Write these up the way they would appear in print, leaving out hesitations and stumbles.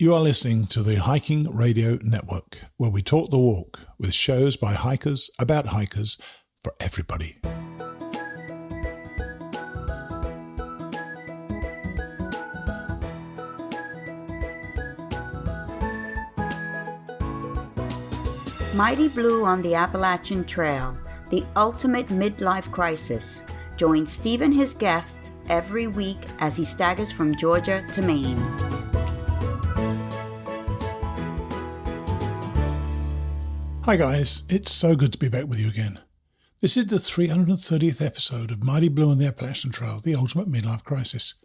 You are listening to the Hiking Radio Network, where we talk the walk with shows by hikers about hikers for everybody. Mighty Blue on the Appalachian Trail, the ultimate midlife crisis. Join Steve and his guests every week as he staggers from Georgia to Maine. Hi guys, it's so good to be back with you again. This is the 330th episode of Mighty Blue on the Appalachian Trail, the ultimate midlife crisis.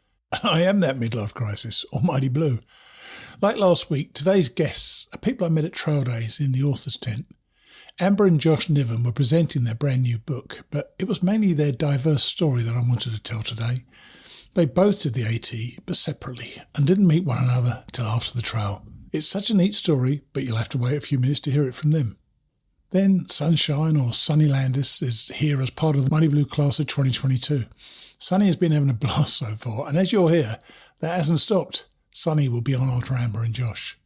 I am that midlife crisis, or Mighty Blue. Like last week, today's guests are people I met at Trail Days in the author's tent. Amber and Josh Niven were presenting their brand new book, but it was mainly their diverse story that I wanted to tell today. They both did the AT, but separately, and didn't meet one another till after the trail. It's such a neat story, but you'll have to wait a few minutes to hear it from them. Then Sunshine, or Sunny Landis, is here as part of the Mighty Blue class of 2022. Sunny has been having a blast so far, and as you'll hear, that hasn't stopped. Sunny will be on after Amber and Josh.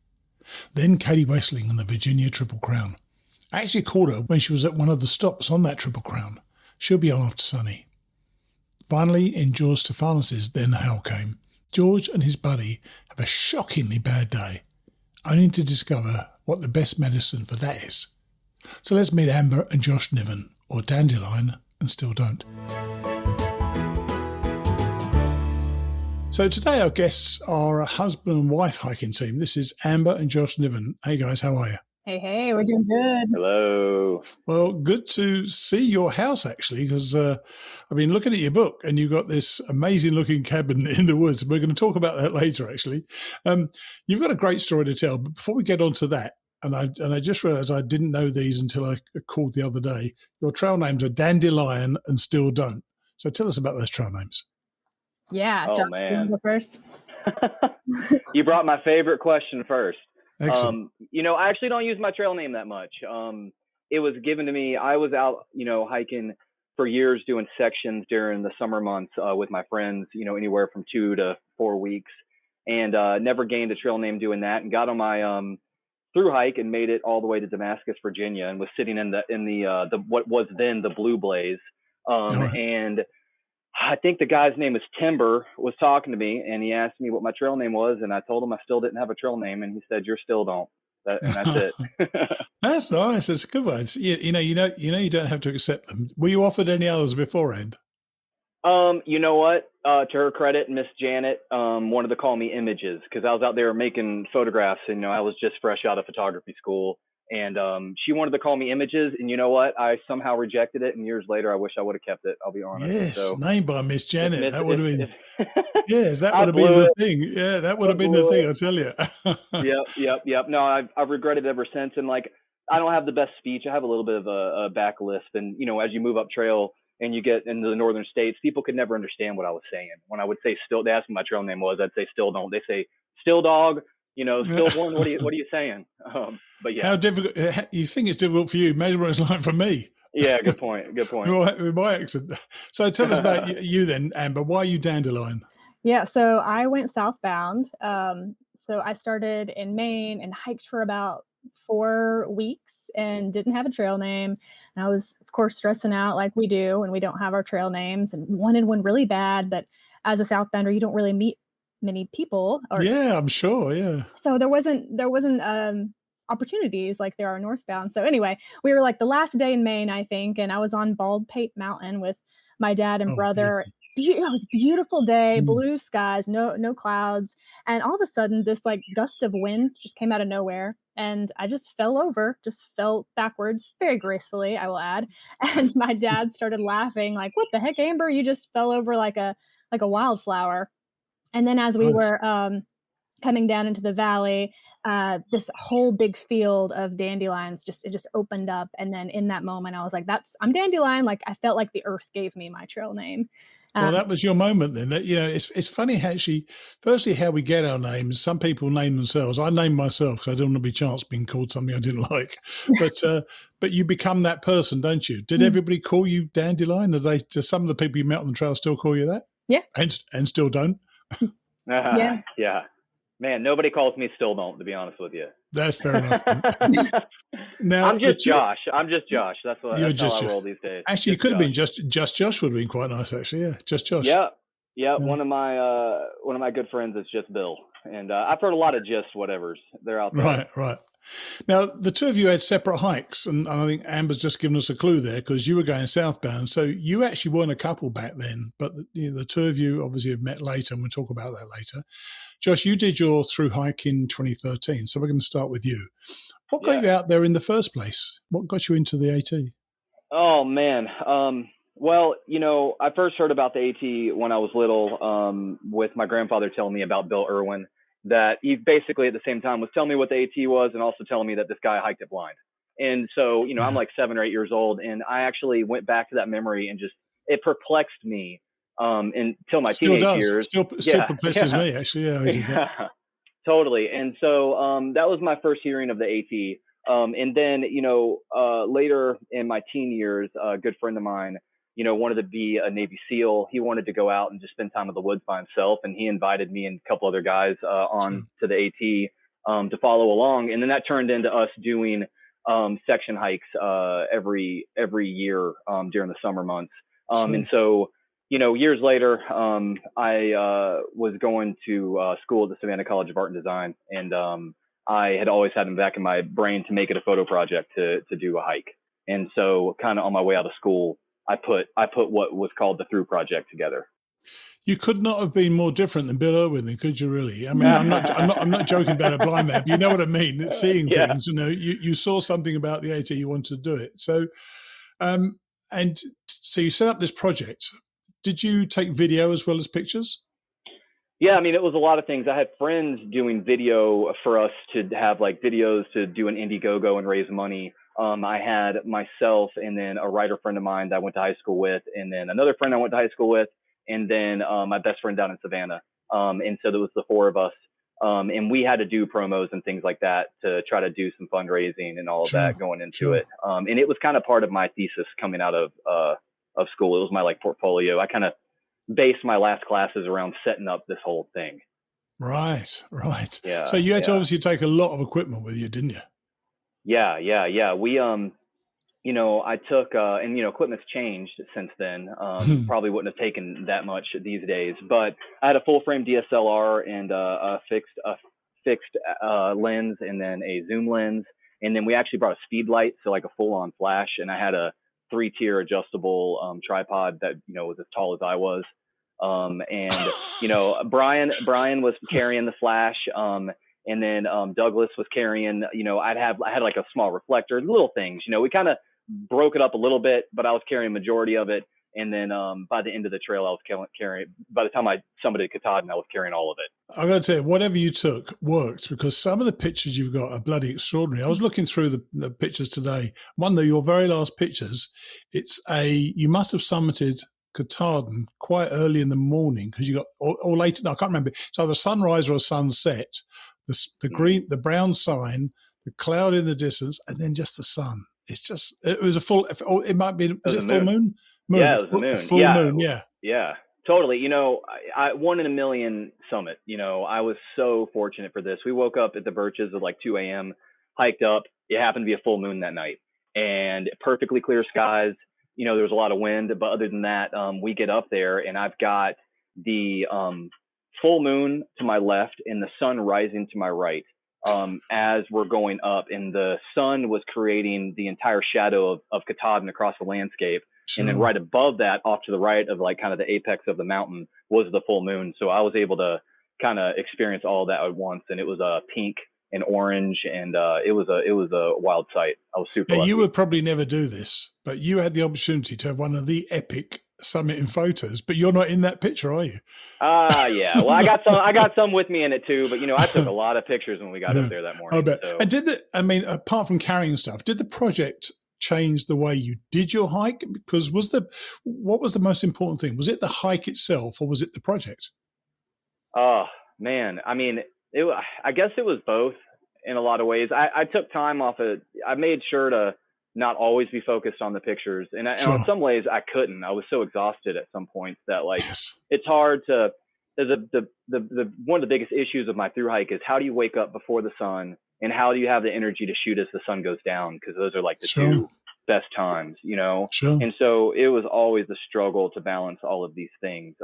Then Katie Westling and the Virginia Triple Crown. I actually called her when she was at one of the stops on that Triple Crown. She'll be on after Sunny. Finally, in George Steffanos' Then Hell Came, George and his buddy have a shockingly bad day, only to discover what the best medicine for that is. So let's meet Amber and Josh Niven, or Dandelion, and Still Don't. So today our guests are a husband and wife hiking team. This is Amber and Josh Niven. Hey guys, how are you? Hey, we're doing good. Hello. Well, good to see your house actually, because I've been looking at your book and you've got this amazing looking cabin in the woods. We're going to talk about that later actually. You've got a great story to tell, but before we get on to that, and I just realised I didn't know these until I called the other day. Your trail names are Dandelion and Still Don't. So tell us about those trail names. Yeah. Oh, John, man. you go first. You brought my favorite question first. Excellent. I actually don't use my trail name that much. It was given to me. I was out, hiking for years doing sections during the summer months with my friends, anywhere from 2 to 4 weeks, and never gained a trail name doing that, and got on my through hike and made it all the way to Damascus, Virginia, and was sitting in the what was then the Blue Blaze. Right. And I think the guy's name is Timber, was talking to me, and he asked me what my trail name was, and I told him I still didn't have a trail name, and he said, "You're Still Don't." And that's it. That's nice. That's a good one. You don't have to accept them. Were you offered any others beforehand? You know what? To her credit, Miss Janet wanted to call me Images, because I was out there making photographs, and I was just fresh out of photography school, and she wanted to call me Images, and you know what? I somehow rejected it, and years later, I wish I would have kept it. I'll be honest. Yes, so, named by Miss Janet. That would have been. Yes, that would have been the thing. Yeah, that would have been the thing. I'll tell you. Yep. No, I've regretted it ever since, and I don't have the best speech. I have a little bit of a back lisp, and as you move up trail and you get into the northern states, people could never understand what I was saying. When I would say Still, they asked me what my trail name was, I'd say Still Don't. They say Still Dog, Stillborn. What are you saying? But yeah. How difficult? You think it's difficult for you? Imagine what it's like for me. Yeah, good point. With my accent. So tell us about you then, Amber. Why are you Dandelion? Yeah, so I went southbound. So I started in Maine and hiked for about 4 weeks and didn't have a trail name. And I was, of course, stressing out like we do when we don't have our trail names, and wanted one really bad. But as a southbounder, you don't really meet many people. Yeah, I'm sure. Yeah. So there wasn't opportunities like there are northbound. So anyway, we were like the last day in Maine, I think, and I was on Baldpate Mountain with my dad and brother. It was a beautiful day, blue skies, no clouds, and all of a sudden this gust of wind just came out of nowhere, and I just fell backwards very gracefully, I will add. And my dad started laughing like, "What the heck, Amber? You just fell over like a wildflower." And then as we were coming down into the valley, this whole big field of dandelions just opened up, and then in that moment I was like, I'm Dandelion. I felt like the earth gave me my trail name. Well, that was your moment then. It's funny how firstly, how we get our names. Some people name themselves. I named myself because I didn't want to be chance being called something I didn't like. But you become that person, don't you? Did everybody call you Dandelion? Do some of the people you met on the trail still call you that? Yeah. And still don't? Yeah. Yeah. Man, nobody calls me Still Don't, to be honest with you. That's fair enough. Now, I'm just Josh. That's how I roll these days. Actually, you could have been just Josh would have been quite nice, actually. Yeah, just Josh. Yeah. One of my good friends is just Bill, and I've heard a lot of just whatevers. They're out there. Right. Now, the two of you had separate hikes, and I think Amber's just given us a clue there because you were going southbound. So you actually weren't a couple back then, but the two of you obviously have met later, and we'll talk about that later. Josh, you did your through hike in 2013, so we're going to start with you. What got you out there in the first place? What got you into the AT? Oh, man. Well, I first heard about the AT when I was little, with my grandfather telling me about Bill Irwin, that he basically at the same time was telling me what the AT was and also telling me that this guy hiked it blind. And so, I'm like 7 or 8 years old, and I actually went back to that memory and it perplexed me until my teenage years. Still perplexes me, actually. Yeah, I did that. Totally. And so that was my first hearing of the AT. And then, later in my teen years, a good friend of mine, wanted to be a Navy SEAL. He wanted to go out and just spend time in the woods by himself. And he invited me and a couple other guys on to the AT to follow along. And then that turned into us doing section hikes every year during the summer months. And so, years later, I was going to school at the Savannah College of Art and Design. And I had always had in the back of my brain to make it a photo project to do a hike. And so kind of on my way out of school, I put what was called the Through Project together. You could not have been more different than Bill Irwin, then, could you? Really? I mean, I'm not joking about a blind man. But you know what I mean? Seeing things. You saw something about the AT, you wanted to do it. So, and so you set up this project. Did you take video as well as pictures? Yeah, I mean, it was a lot of things. I had friends doing video for us to have like videos to do an Indiegogo and raise money. I had myself and then a writer friend of mine that I went to high school with, and then another friend I went to high school with, and then my best friend down in Savannah. And so there was the four of us. And we had to do promos and things like that to try to do some fundraising and all of that going into it. And it was kind of part of my thesis coming out of school. It was my like portfolio. I kind of based my last classes around setting up this whole thing. Right. Yeah. So you had to obviously take a lot of equipment with you, didn't you? Yeah. We, I took, and equipment's changed since then. Probably wouldn't have taken that much these days, but I had a full frame DSLR and a fixed lens and then a zoom lens. And then we actually brought a speed light. So like a full on flash, and I had a 3-tier adjustable tripod that was as tall as I was, and Brian was carrying the flash, and then Douglas was carrying. I had like a small reflector, little things. We kind of broke it up a little bit, but I was carrying majority of it. And then by the end of the trail, I was carrying. By the time I summited Katahdin, I was carrying all of it. I'm going to tell you, whatever you took worked, because some of the pictures you've got are bloody extraordinary. I was looking through the pictures today. One of your very last pictures, you must have summited Katahdin quite early in the morning because you got, or late. No, I can't remember. It's either sunrise or a sunset. The green, the brown sign, the cloud in the distance, and then just the sun. It was a full. It might be. Was it full moon? Yeah, it was the moon. Full moon. Yeah, totally. I 1 in a million summit. I was so fortunate for this. We woke up at the Birches at like 2 a.m., hiked up. It happened to be a full moon that night, and perfectly clear skies. There was a lot of wind, but other than that, we get up there, and I've got the full moon to my left and the sun rising to my right. As we're going up, and the sun was creating the entire shadow of Katahdin across the landscape. Sure. And then right above that, off to the right of like kind of the apex of the mountain, was the full moon. So I was able to kind of experience all of that at once. And it was pink and orange, and it was a wild sight. I was super lucky. You would probably never do this, but you had the opportunity to have one of the epic summiting photos, but you're not in that picture, are you? Yeah. Well, I got some with me in it too, but I took a lot of pictures when we got up there that morning. I bet. So. And apart from carrying stuff, did the project change the way you did your hike? Because what was the most important thing? Was it the hike itself, or was it the project? Oh man, I mean, I guess it was both in a lot of ways. I took time off it. I made sure to not always be focused on the pictures. And in some ways I couldn't. I was so exhausted at some points that it's hard to, the one of the biggest issues of my through hike is how do you wake up before the sun, and how do you have the energy to shoot as the sun goes down? Because those are like the two best times, you know? Sure. And so it was always a struggle to balance all of these things.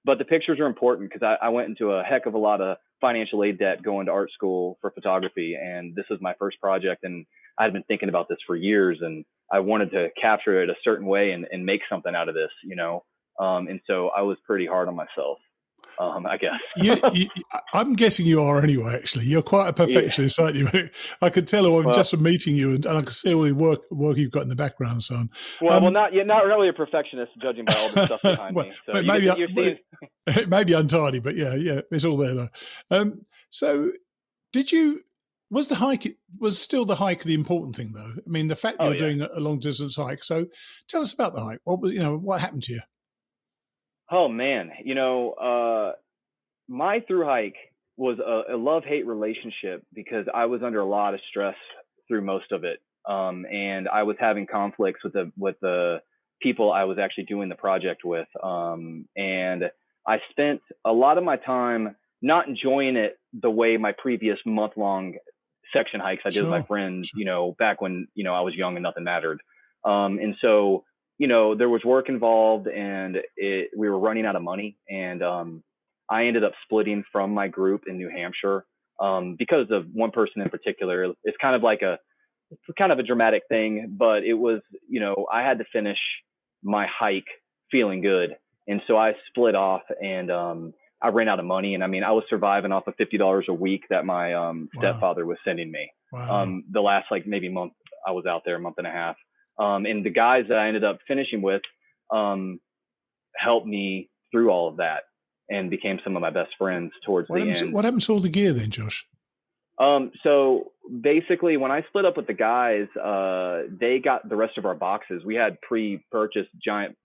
But the pictures are important because I went into a heck of a lot of financial aid debt going to art school for photography. And this was my first project. And I'd been thinking about this for years, and I wanted to capture it a certain way and make something out of this, you know? And so I was pretty hard on myself. I guess. I'm guessing you are anyway, actually. You're quite a perfectionist, aren't you? I could tell just from meeting you, and I can see all the work you've got in the background and so on. Well, not really a perfectionist, judging by all the stuff behind me. So it may be untidy, but yeah, it's all there though. So was the hike the important thing though? I mean, the fact that you're doing a long distance hike. So tell us about the hike. What happened to you? Oh man, my through hike was a love-hate relationship because I was under a lot of stress through most of it. And I was having conflicts with the people I was actually doing the project with. And I spent a lot of my time not enjoying it the way my previous month-long section hikes I did with my friends, back when, I was young and nothing mattered. And so, there was work involved, and we were running out of money, and I ended up splitting from my group in New Hampshire because of one person in particular. It's kind of a dramatic thing, but it was, I had to finish my hike feeling good, and so I split off, and I ran out of money, and I mean, I was surviving off of $50 a week that my stepfather was sending me. Wow. The last maybe month I was out there, a month and a half. And the guys that I ended up finishing with helped me through all of that and became some of my best friends towards the end. What happened to all the gear then, Josh? So basically, when I split up with the guys, they got the rest of our boxes. We had pre-purchased giant,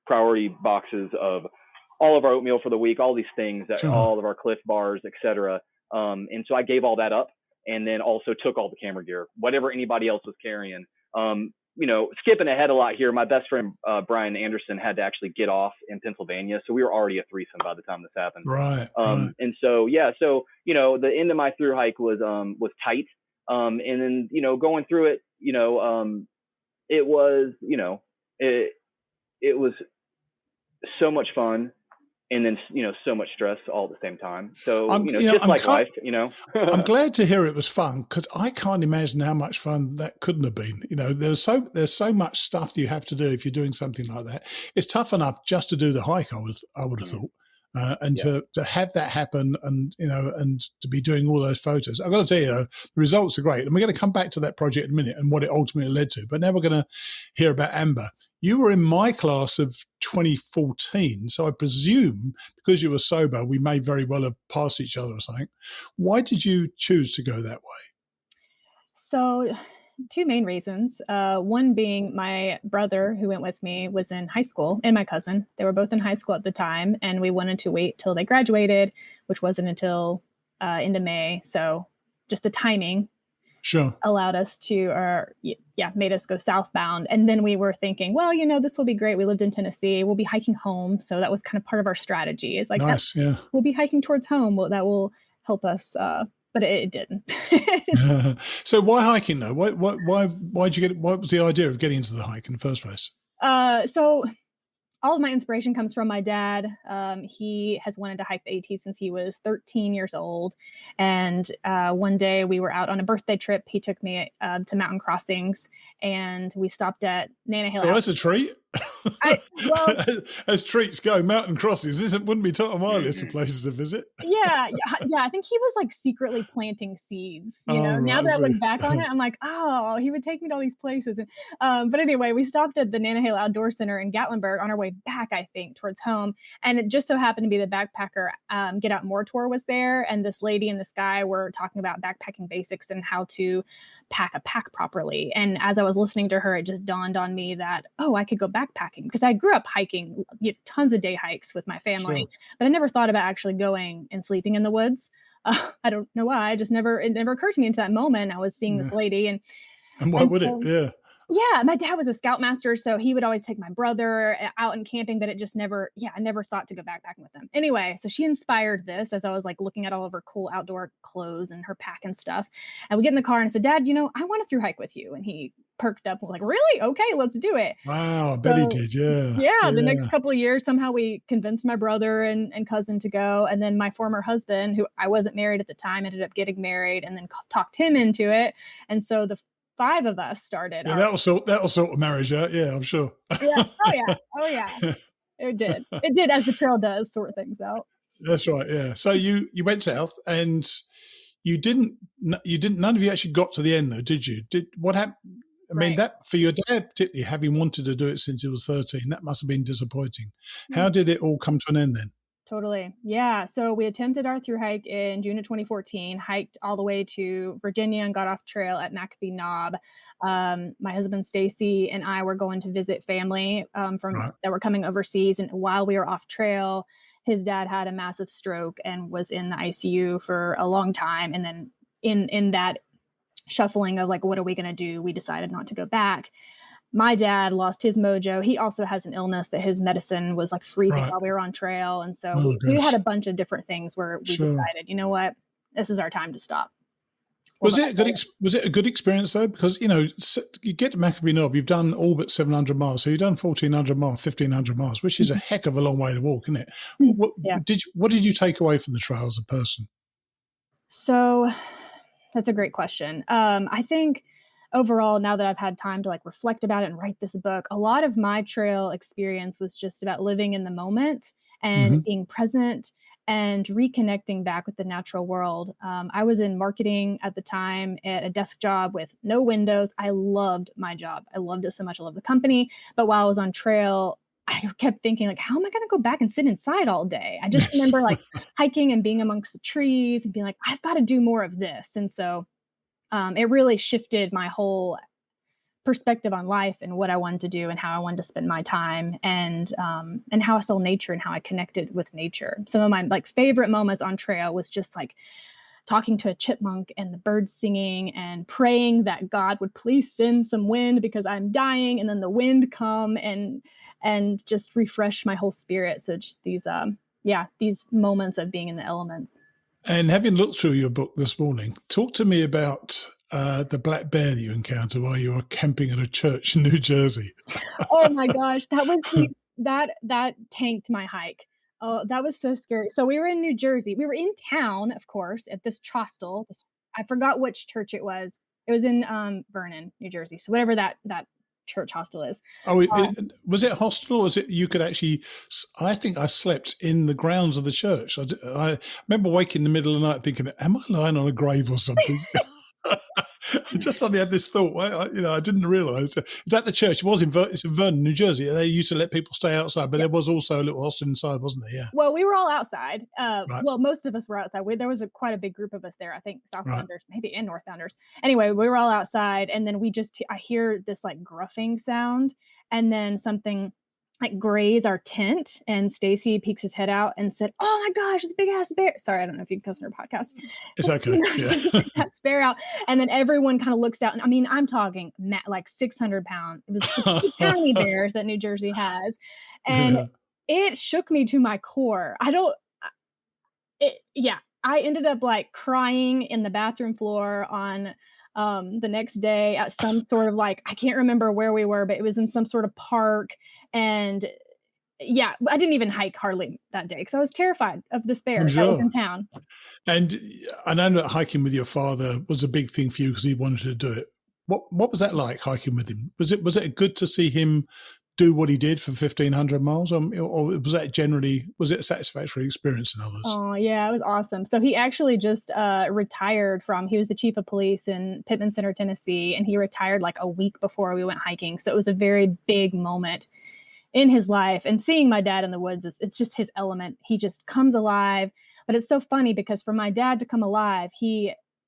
priority boxes of all of our oatmeal for the week, all these things, all of our Cliff Bars, etc. And so I gave all that up, and then also took all the camera gear, whatever anybody else was carrying. Skipping ahead a lot here, my best friend, Brian Anderson, had to actually get off in Pennsylvania. So we were already a threesome by the time this happened. Right. And so, the end of my through hike was tight. And then, going through it, it was, it was so much fun. And then, so much stress all at the same time. So, life. I'm glad to hear it was fun, because I can't imagine how much fun that couldn't have been. There's so much stuff that you have to do if you're doing something like that. It's tough enough just to do the hike, I would have thought. To have that happen, and to be doing all those photos, I've got to tell you, the results are great. And we're going to come back to that project in a minute and what it ultimately led to. But now we're going to hear about Amber. You were in my class of 2014, so I presume because you were sober, we may very well have passed each other or something. Why did you choose to go that way? So, two main reasons. One being my brother who went with me was in high school, and my cousin. They were both in high school at the time, and we wanted to wait till they graduated, which wasn't until into May. So just the timing allowed us to, made us go southbound. And then we were thinking, well, this will be great. We lived in Tennessee. We'll be hiking home. So that was kind of part of our strategy. It's like, nice, we'll be hiking towards home. Well, that will help us but it didn't. So why hiking though? Why'd you get? What was the idea of getting into the hike in the first place? So all of my inspiration comes from my dad. He has wanted to hike the AT since he was 13 years old. And one day we were out on a birthday trip. He took me to mountain crossings, and we stopped at Nantahala. Oh, that's a treat. As treats go, mountain crossings wouldn't be top of my list of places to visit. Yeah. I think he was like secretly planting seeds. Now that I look back on it, I'm like, oh, he would take me to all these places. And but anyway, we stopped at the Nantahala Outdoor Center in Gatlinburg on our way back, I think, towards home. And it just so happened to be the backpacker Get Out More tour was there, and this lady and this guy were talking about backpacking basics and how to pack a pack properly. And as I was listening to her, it just dawned on me that, I could go backpacking, because I grew up hiking tons of day hikes with my family, but I never thought about actually going and sleeping in the woods. I don't know why. It never occurred to me until that moment. I was seeing this lady, and why would it? Yeah. Yeah, my dad was a scoutmaster, so he would always take my brother out and camping, but it just never, yeah, I never thought to go backpacking with him. Anyway, so she inspired this as I was like looking at all of her cool outdoor clothes and her pack and stuff. And we get in the car and I said, Dad, I want to through hike with you. And he perked up and was like, really? Okay, let's do it. Wow, I bet he So did. Yeah. yeah, the next Yeah. couple of years, somehow we convinced my brother and cousin to go. And then my former husband, who I wasn't married at the time, ended up getting married and then talked him into it. And so the five of us started Yeah, our that'll sort of marriage out. Yeah, I'm sure. yeah. Oh, yeah. Oh, yeah. It did. It did, as the trail does, sort things out. That's right. Yeah. So you went south, and you didn't. None of you actually got to the end, though, did you? What happened? I mean, Right. that for your dad, particularly having wanted to do it since he was 13, that must have been disappointing. Yeah. How did it all come to an end then? Totally. Yeah. So we attempted our through hike in June of 2014, hiked all the way to Virginia and got off trail at MacAfee Knob. My husband Stacy and I were going to visit family from Right. that were coming overseas, and while we were off trail, his dad had a massive stroke and was in the ICU for a long time. And then in that shuffling of like, what are we going to do? We decided not to go back. My dad lost his mojo. He also has an illness that his medicine was like freezing Right. while we were on trail. And so Oh, we had gosh. a bunch of different things where we Sure. decided, you know what, this is our time to stop. Was it a good experience though? Because you get to MacAfee Knob, you've done all but 700 miles, so you've done 1,400 miles, 1,500 miles, which is a heck of a long way to walk, isn't it? What Yeah. did you take away from the trail as a person? So that's a great question. I think overall, now that I've had time to like reflect about it and write this book, a lot of my trail experience was just about living in the moment and Mm-hmm. being present and reconnecting back with the natural world. I was in marketing at the time at a desk job with no windows. I loved my job. I loved it so much. I loved the company. But while I was on trail, I kept thinking like, how am I going to go back and sit inside all day? I just Yes. remember like hiking and being amongst the trees and being like, I've got to do more of this. And so it really shifted my whole perspective on life and what I wanted to do and how I wanted to spend my time and how I saw nature and how I connected with nature. Some of my like favorite moments on trail was just like talking to a chipmunk and the birds singing and praying that God would please send some wind because I'm dying, and then the wind come and just refresh my whole spirit. So just these moments of being in the elements. And having looked through your book this morning, talk to me about the black bear that you encountered while you were camping at a church in New Jersey. Oh my gosh, that was that tanked my hike. Oh, that was so scary. So we were in New Jersey. We were in town, of course, at this hostel. I forgot which church it was. It was in Vernon, New Jersey. So whatever that church hostel is. Oh, was it a hostel, or was it you could actually? I think I slept in the grounds of the church. I remember waking in the middle of the night thinking, "Am I lying on a grave or something?" I just suddenly had this thought. I didn't realise. Is that the church? It's in Vernon, New Jersey. They used to let people stay outside, but there was also a little hostel inside, wasn't there? Yeah. Well, we were all outside. Right. Well, most of us were outside. There was quite a big group of us there. I think Southbounders, Right. maybe, and Northbounders. Anyway, we were all outside, and then I hear this like gruffing sound, and then something like graze our tent, and Stacy peeks his head out and said, "Oh my gosh, it's a big ass bear." Sorry, I don't know if you can cuss on her podcast. It's okay. Yeah. That bear out, and then everyone kind of looks out, and I mean, I'm talking like 600 pounds. It was the tiny bears that New Jersey has, and it shook me to my core. I ended up like crying in the bathroom floor on the next day at some sort of like, I can't remember where we were, but it was in some sort of park. And yeah, I didn't even hike hardly that day because I was terrified of this bear that was in town. And I know that hiking with your father was a big thing for you because he wanted to do it. What was that like, hiking with him? Was it good to see him do what he did for 1,500 miles, or was it a satisfactory experience in others? Oh yeah, it was awesome. So he actually just retired he was the chief of police in Pittman Center, Tennessee, and he retired like a week before we went hiking. So it was a very big moment in his life, and seeing my dad in the woods it's just his element. He just comes alive. But it's so funny because for my dad to come alive,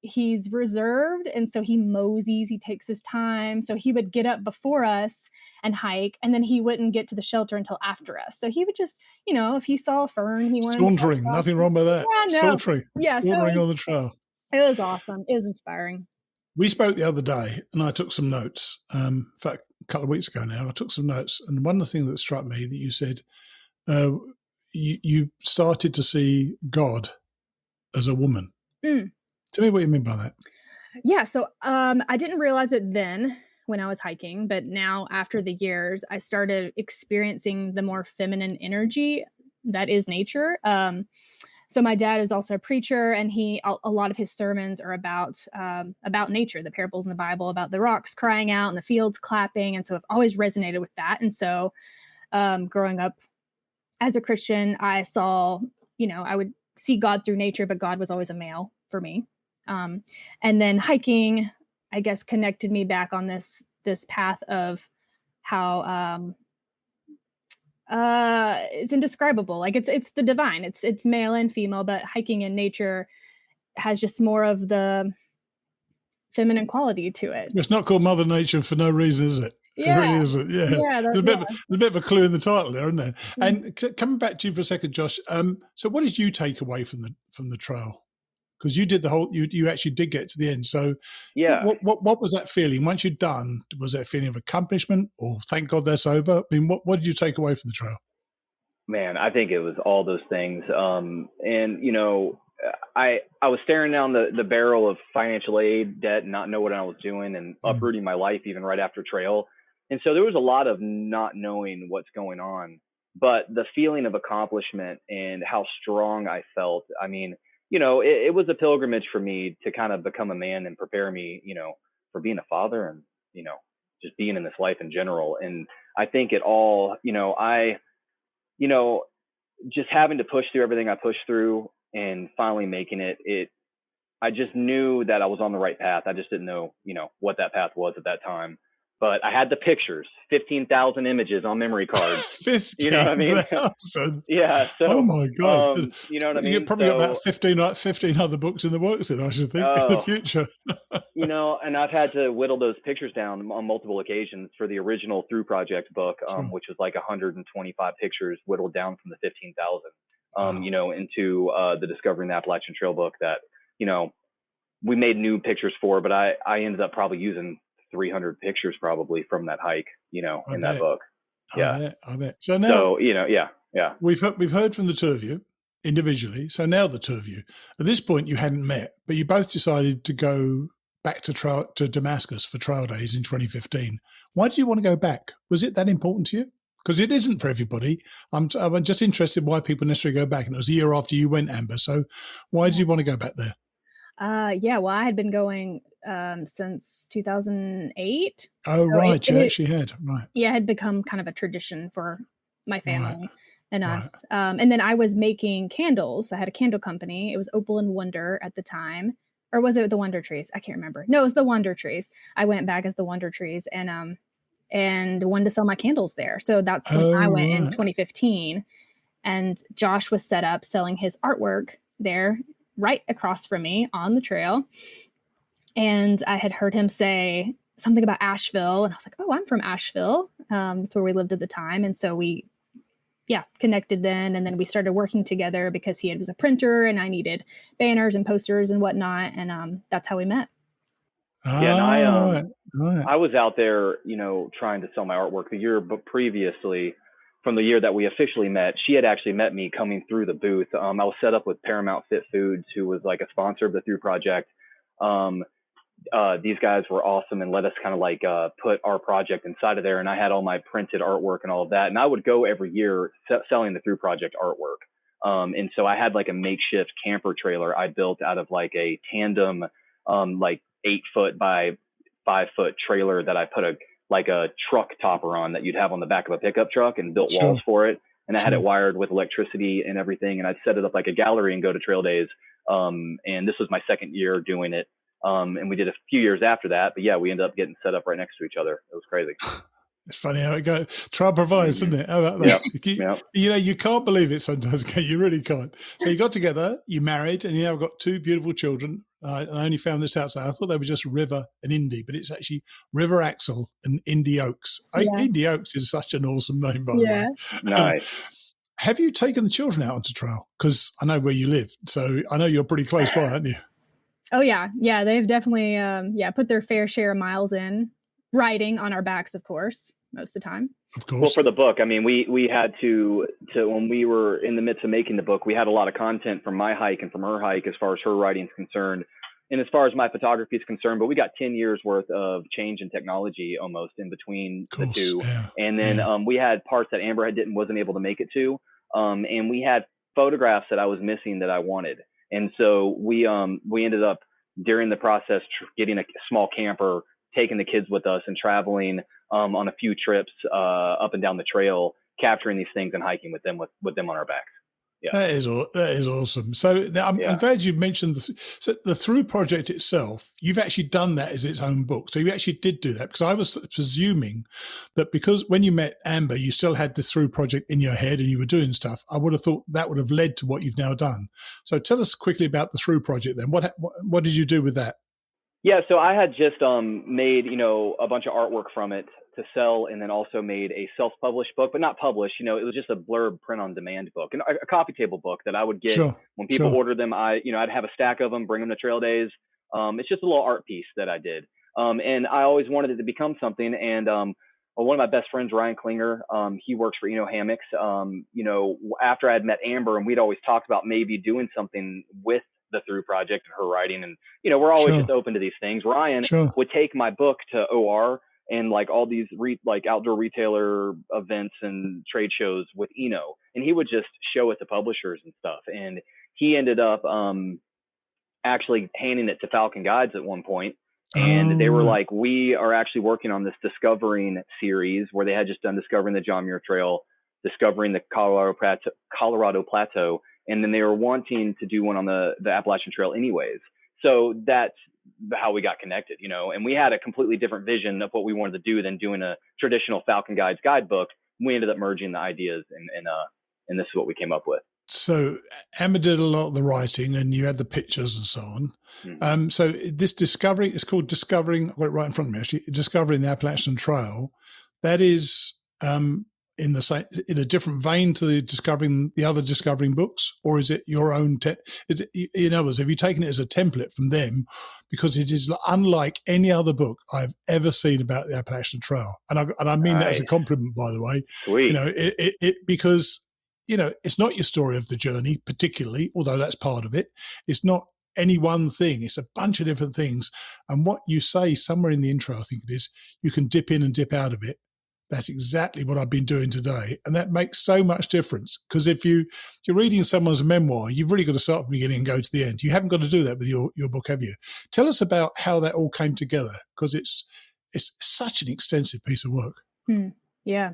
he's reserved, and so he moseys, he takes his time. So he would get up before us and hike, and then he wouldn't get to the shelter until after us. So he would just, if he saw a fern, he wanted sauntering. Nothing wrong with that. Yeah, no. Sauntering. Yeah, sauntering on the trail. It was awesome. It was inspiring. We spoke the other day, and I took some notes. In fact, a couple of weeks ago now, I took some notes, and one of the things that struck me that you said, you started to see God as a woman. Tell me what you mean by that. Yeah, so I didn't realize it then when I was hiking, but now after the years, I started experiencing the more feminine energy that is nature. So my dad is also a preacher, and a lot of his sermons are about nature, the parables in the Bible, about the rocks crying out and the fields clapping. And so I've always resonated with that. And so growing up as a Christian, I saw, I would see God through nature, but God was always a male for me. And then hiking, I guess, connected me back on this path of how it's indescribable. Like it's the divine. It's male and female, but hiking in nature has just more of the feminine quality to it. It's not called Mother Nature for no reason, is it? Yeah. It really isn't. Yeah. There's a bit of a clue in the title there, isn't there? Mm-hmm. And coming back to you for a second, Josh. So what did you take away from the trail? Because you did you actually did get to the end. So yeah, what was that feeling once you'd done? Was that a feeling of accomplishment, or thank God that's over? I mean, what did you take away from the trail? Man, I think it was all those things. And I was staring down the barrel of financial aid debt and not know what I was doing, and uprooting my life even right after trail. And so there was a lot of not knowing what's going on, but the feeling of accomplishment and how strong I felt. I mean, it was a pilgrimage for me to kind of become a man and prepare me, for being a father and, just being in this life in general. And I think it all, just having to push through everything I pushed through and finally making it, I just knew that I was on the right path. I just didn't know, what that path was at that time. But I had the pictures, 15,000 images on memory cards. 15,000? You know what I mean? Yeah. So, oh my God. You know what I mean? You've probably got about 15 other books in the works then, I should think, in the future. And I've had to whittle those pictures down on multiple occasions for the original Through Project book, which was like 125 pictures whittled down from the 15,000, into the Discovering the Appalachian Trail book that, we made new pictures for, but I ended up probably using 300 pictures probably from that hike, in that book. Yeah. I bet. So now, yeah. We've heard from the two of you individually. So now the two of you, at this point you hadn't met, but you both decided to go back to Damascus for trail days in 2015. Why did you want to go back? Was it that important to you? Because it isn't for everybody. I'm just interested why people necessarily go back. And it was a year after you went, Amber. So why did you want to go back there? Well, I had been going since 2008. Oh, so right. You actually had. Right. Yeah, it had become kind of a tradition for my family and us. And then I was making candles. I had a candle company. It was Opal and Wonder at the time. Or was it the Wonder Trees? I can't remember. No, it was the Wonder Trees. I went back as the Wonder Trees and wanted to sell my candles there. So that's when I went in 2015. And Josh was set up selling his artwork there right across from me on the trail. And I had heard him say something about Asheville. And I was like, oh, I'm from Asheville. That's where we lived at the time. And so we, connected then. And then we started working together because he was a printer and I needed banners and posters and whatnot. And that's how we met. Yeah, and I was out there, trying to sell my artwork the year, but previously, from the year that we officially met, she had actually met me coming through the booth. I was set up with Paramount Fit Foods, who was like a sponsor of the Through Project. These guys were awesome and let us kind of put our project inside of there. And I had all my printed artwork and all of that. And I would go every year selling the Through Project artwork. And so I had like a makeshift camper trailer I built out of like a tandem, 8-foot by 5-foot trailer that I put a truck topper on that you'd have on the back of a pickup truck and built walls for it. And I had it wired with electricity and everything. And I'd set it up like a gallery and go to trail days. And this was my second year doing it. And we did a few years after that, but we ended up getting set up right next to each other. It was crazy. It's funny how it goes. Trial provides, isn't it? How about that? Yep. You can't believe it sometimes. You really can't. So you got together, you married, and you now got two beautiful children. I only found this out, so I thought they were just River and Indy, but it's actually River Axel and Indy Oaks. Indy Oaks is such an awesome name, by the way. Nice. Have you taken the children out onto trail? Because I know where you live, so I know you're pretty close by, aren't you? Oh yeah. Yeah. They've definitely, put their fair share of miles in riding on our backs, of course, most of the time. Of course. Well, for the book, I mean, we had to when we were in the midst of making the book, we had a lot of content from my hike and from her hike as far as her writing is concerned, and as far as my photography is concerned. But we got 10 years worth of change in technology almost in between the two, and then we had parts that Amber wasn't able to make it to, and we had photographs that I was missing that I wanted, and so we ended up during the process getting a small camper, taking the kids with us, and traveling on a few trips up and down the trail, capturing these things and hiking with them on our backs. Yeah, that is awesome. So now I'm glad you mentioned the Through project itself. You've actually done that as its own book. So you actually did do that, because I was presuming that because when you met Amber, you still had the Through project in your head and you were doing stuff. I would have thought that would have led to what you've now done. So tell us quickly about the Through project then. What did you do with that? Yeah, so I had just made a bunch of artwork from it to sell, and then also made a self-published book, but not published. It was just a blurb print-on-demand book, and a coffee table book that I would get when people ordered them. I'd have a stack of them, bring them to trail days. It's just a little art piece that I did, and I always wanted it to become something. And one of my best friends, Ryan Klinger, he works for Hammocks. After I had met Amber, and we'd always talked about maybe doing something with the Through project and her writing, and we're always just open to these things. Ryan would take my book to OR and like all these outdoor retailer events and trade shows with Eno, and he would just show it to publishers and stuff. And he ended up actually handing it to Falcon Guides at one point, and they were like, we are actually working on this Discovering series, where they had just done Discovering the John Muir Trail, Discovering the Colorado Plateau, and then they were wanting to do one on the Appalachian Trail anyways. So that's how we got connected, and we had a completely different vision of what we wanted to do than doing a traditional Falcon Guides guidebook. We ended up merging the ideas, and this is what we came up with. So Amber did a lot of the writing, and you had the pictures and so on. Mm-hmm. So this Discovering, it's called Discovering, I've got it right in front of me actually, Discovering the Appalachian Trail. That is in a different vein to the other Discovering books, or is it your own? In other words, have you taken it as a template from them? Because it is unlike any other book I've ever seen about the Appalachian Trail, and I mean that as a compliment, by the way. Sweet. Because it's not your story of the journey particularly, although that's part of it. It's not any one thing. It's a bunch of different things, and what you say somewhere in the intro, I think it is, you can dip in and dip out of it. That's exactly what I've been doing today. And that makes so much difference, because if you're reading someone's memoir, you've really got to start from the beginning and go to the end. You haven't got to do that with your book, have you? Tell us about how that all came together, because it's such an extensive piece of work. Yeah.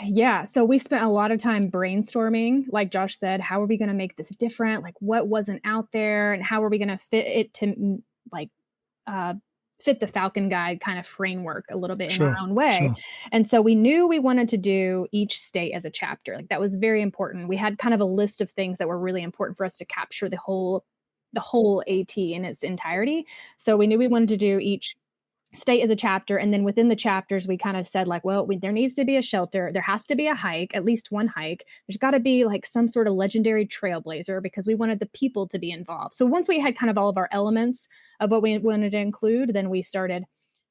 Yeah. So we spent a lot of time brainstorming, like Josh said. How are we going to make this different? Like, what wasn't out there, and how are we going to fit it to fit the Falcon Guide kind of framework a little bit in our own way. And so we knew we wanted to do each state as a chapter. Like, that was very important. We had kind of a list of things that were really important for us to capture the whole AT in its entirety. So we knew we wanted to do each state as a chapter. And then within the chapters, we kind of said like, well, there needs to be a shelter. There has to be a hike, at least one hike. There's got to be like some sort of legendary trailblazer, because we wanted the people to be involved. So once we had kind of all of our elements of what we wanted to include, then we started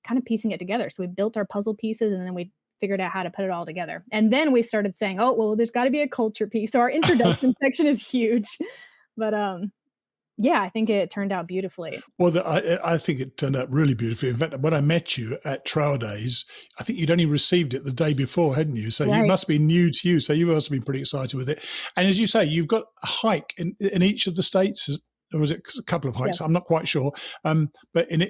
kind of piecing it together. So we built our puzzle pieces, and then we figured out how to put it all together. And then we started saying, oh, well, there's got to be a culture piece. So our introduction section is huge. But yeah, I think it turned out beautifully. Well, I think it turned out really beautifully. In fact, when I met you at Trail Days, I think you'd only received it the day before, hadn't you? So it must be new to you. So you must have been pretty excited with it. And as you say, you've got a hike in each of the states, or was it a couple of hikes? Yeah. I'm not quite sure. But in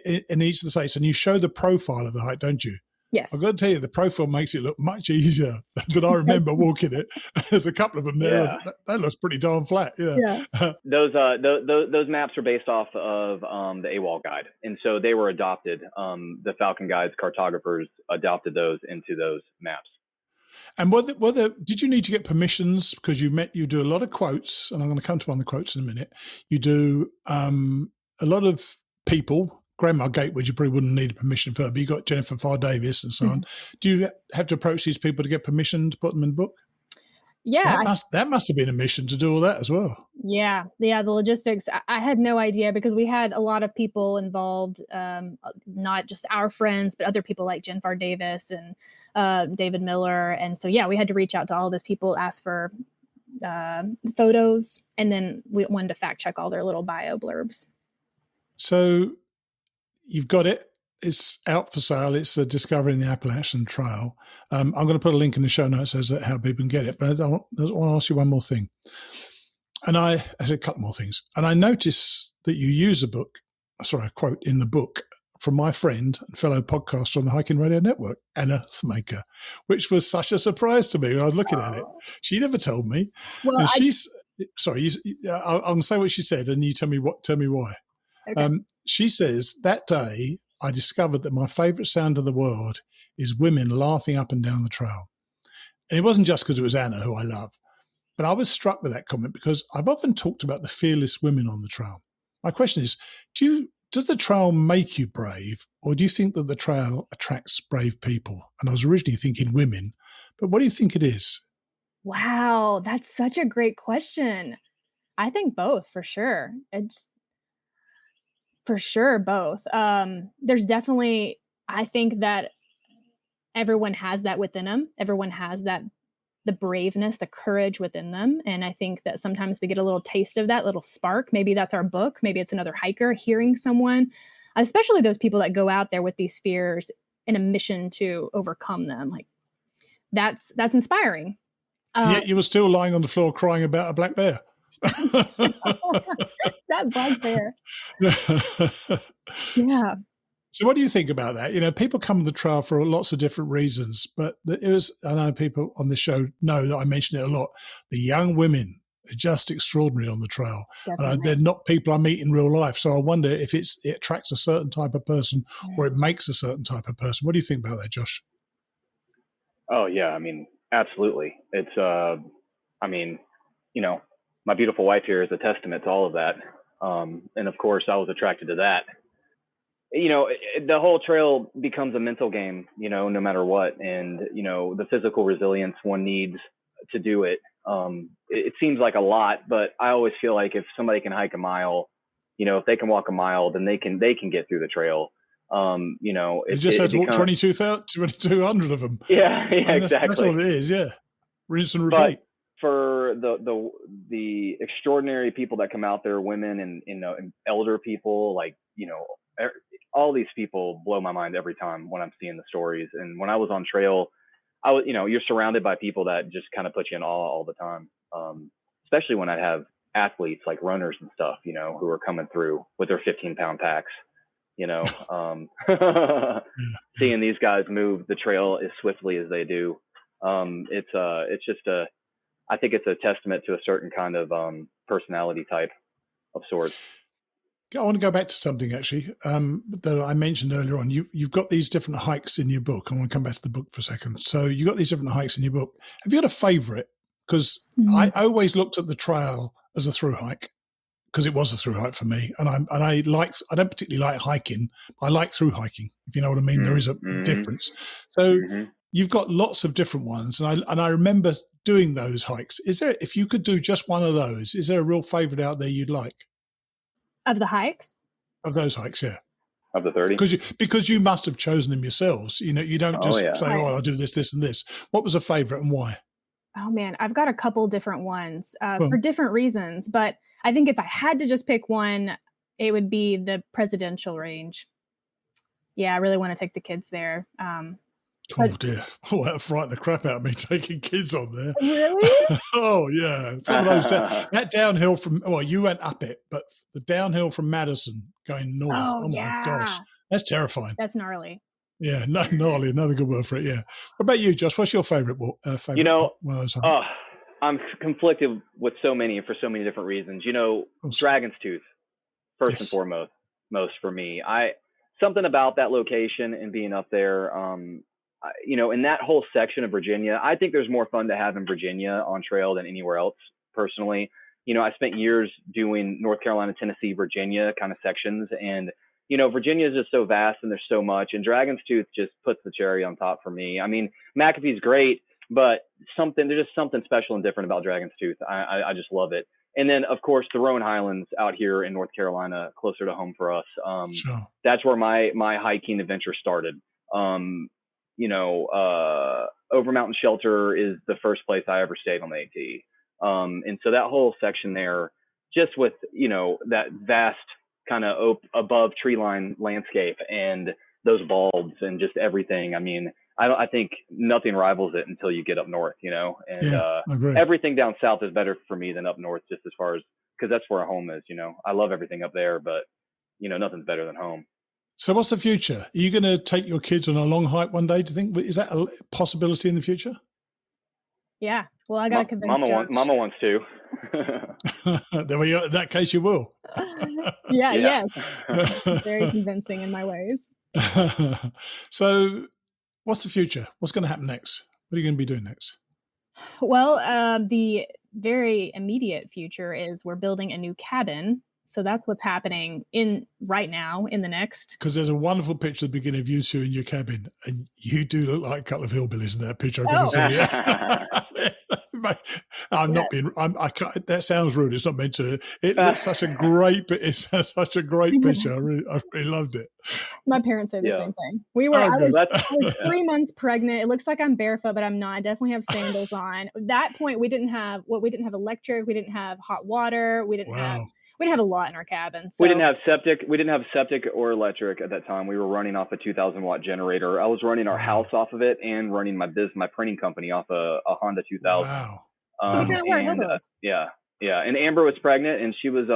each of the states, and you show the profile of the hike, don't you? Yes. I've got to tell you, the profile makes it look much easier than I remember walking it. There's a couple of them there. Yeah. That looks pretty darn flat. Yeah. Those maps are based off of the AWOL guide. And so they were adopted. The Falcon Guides cartographers adopted those into those maps. And did you need to get permissions? Because you do a lot of quotes, and I'm going to come to one of the quotes in a minute. You do a lot of people. Grandma Gatewood, you probably wouldn't need permission for, but you got Jennifer Farr Davis and so on. Do you have to approach these people to get permission to put them in the book? Yeah. That must have been a mission to do all that as well. Yeah. The logistics, I had no idea because we had a lot of people involved, not just our friends, but other people like Jennifer Davis and David Miller. And so, yeah, we had to reach out to all those people, ask for photos, and then we wanted to fact check all their little bio blurbs. So you've got it. It's out for sale. It's Discovering the Appalachian Trail. I'm going to put a link in the show notes as to how people can get it. But I want to ask you one more thing. And I had a couple more things. And I noticed that you use a quote in the book from my friend and fellow podcaster on the Hiking Radio Network, an Earthmaker, which was such a surprise to me when I was looking at it. She never told me. Well, and I'm going to say what she said, and you tell me why. Okay. She says, that day I discovered that my favorite sound in the world is women laughing up and down the trail. And it wasn't just because it was Anna, who I love, but I was struck with that comment because I've often talked about the fearless women on the trail. My question is, does the trail make you brave, or do you think that the trail attracts brave people? And I was originally thinking women, but what do you think it is? Wow, that's such a great question. I think both, for sure. For sure, both. There's definitely, I think that everyone has that within them. Everyone has the braveness, the courage within them. And I think that sometimes we get a little taste of that little spark. Maybe that's our book. Maybe it's another hiker hearing someone, especially those people that go out there with these fears in a mission to overcome them. Like that's inspiring. Yet you were still lying on the floor crying about a black bear. That black bear. Yeah. So what do you think about that? People come to the trail for lots of different reasons, but I know people on the show know that I mention it a lot. The young women are just extraordinary on the trail. They're not people I meet in real life. So I wonder if it attracts a certain type of person or it makes a certain type of person. What do you think about that, Josh? Oh, yeah. I mean, absolutely. It's, my beautiful wife here is a testament to all of that. And of course, I was attracted to that. The whole trail becomes a mental game, no matter what. And, the physical resilience one needs to do it. It seems like a lot, but I always feel like if somebody can hike a mile, if they can walk a mile, then they can get through the trail. It just had to walk 2,200 of them. Yeah, exactly. That's all it is. Yeah. Rinse and repeat. But for the extraordinary people that come out there, women and elder people, like, all these people blow my mind every time when I'm seeing the stories. And when I was on trail, you're surrounded by people that just kind of put you in awe all the time. Especially when I have athletes like runners and stuff, who are coming through with their 15-pound packs, seeing these guys move the trail as swiftly as they do. It's just I think it's a testament to a certain kind of personality type of sorts. I want to go back to something actually that I mentioned earlier on. You've got these different hikes in your book. I want to come back to the book for a second. So you got these different hikes in your book. Have you got a favorite? Because I always looked at the trail as a through hike because it was a through hike for me. And I don't particularly like hiking. I like through hiking. If you know what I mean, there is a difference. So you've got lots of different ones. And I remember doing those hikes. If you could do just one of those, is there a real favorite out there you'd like? Of the hikes? Of those hikes, yeah. Of the 30? Because you must have chosen them yourselves. You don't just say, I'll do this, this, and this. What was a favorite and why? Oh, man, I've got a couple different ones for different reasons. But I think if I had to just pick one, it would be the Presidential Range. Yeah, I really want to take the kids there. Oh, dear. Oh, that frightened the crap out of me taking kids on there. Really? Oh, yeah. Some of those, that downhill you went up it, but the downhill from Madison going north. Oh my gosh. That's terrifying. That's gnarly. Yeah, gnarly. Another good word for it, yeah. What about you, Josh? What's your favorite one of those hikes? I'm conflicted with so many for so many different reasons. Dragon's Tooth, first and foremost, most for me. Something about that location and being up there, in that whole section of Virginia, I think there's more fun to have in Virginia on trail than anywhere else, personally. I spent years doing North Carolina, Tennessee, Virginia kind of sections. And, Virginia is just so vast and there's so much. And Dragon's Tooth just puts the cherry on top for me. I mean, MacAfee's great, but there's just something special and different about Dragon's Tooth. I just love it. And then, of course, the Rowan Highlands out here in North Carolina, closer to home for us. Sure. That's where my hiking adventure started. Over Mountain Shelter is the first place I ever stayed on the AT. And so that whole section there, just with, that vast kind of above tree line landscape and those bulbs and just everything. I mean, I think nothing rivals it until you get up north, and everything down south is better for me than up north, just as far as, because that's where home is. I love everything up there, but nothing's better than home. So what's the future? Are you going to take your kids on a long hike one day, do you think? Is that a possibility in the future? Yeah. Well, I got to convince Mama wants to. In that case, you will. Yeah. Yes. Very convincing in my ways. So what's the future? What's going to happen next? What are you going to be doing next? Well, the very immediate future is we're building a new cabin. So that's what's happening right now in the next. Because there's a wonderful picture at the beginning of you two in your cabin, and you do look like a couple of hillbillies in that picture. I'm going to tell you. I'm not being. I can't, that sounds rude. It's not meant to. It's such a great. It's such a great picture. I really loved it. My parents say the same thing. I was 3 months pregnant. It looks like I'm barefoot, but I'm not. I definitely have sandals on. At that point, we didn't have electric. We didn't have hot water. We didn't have a lot in our cabin. So. We didn't have septic or electric at that time. We were running off a 2,000-watt generator. I was running our house off of it and running my printing company off a Honda 2000. Wow. Yeah. And Amber was pregnant, and she was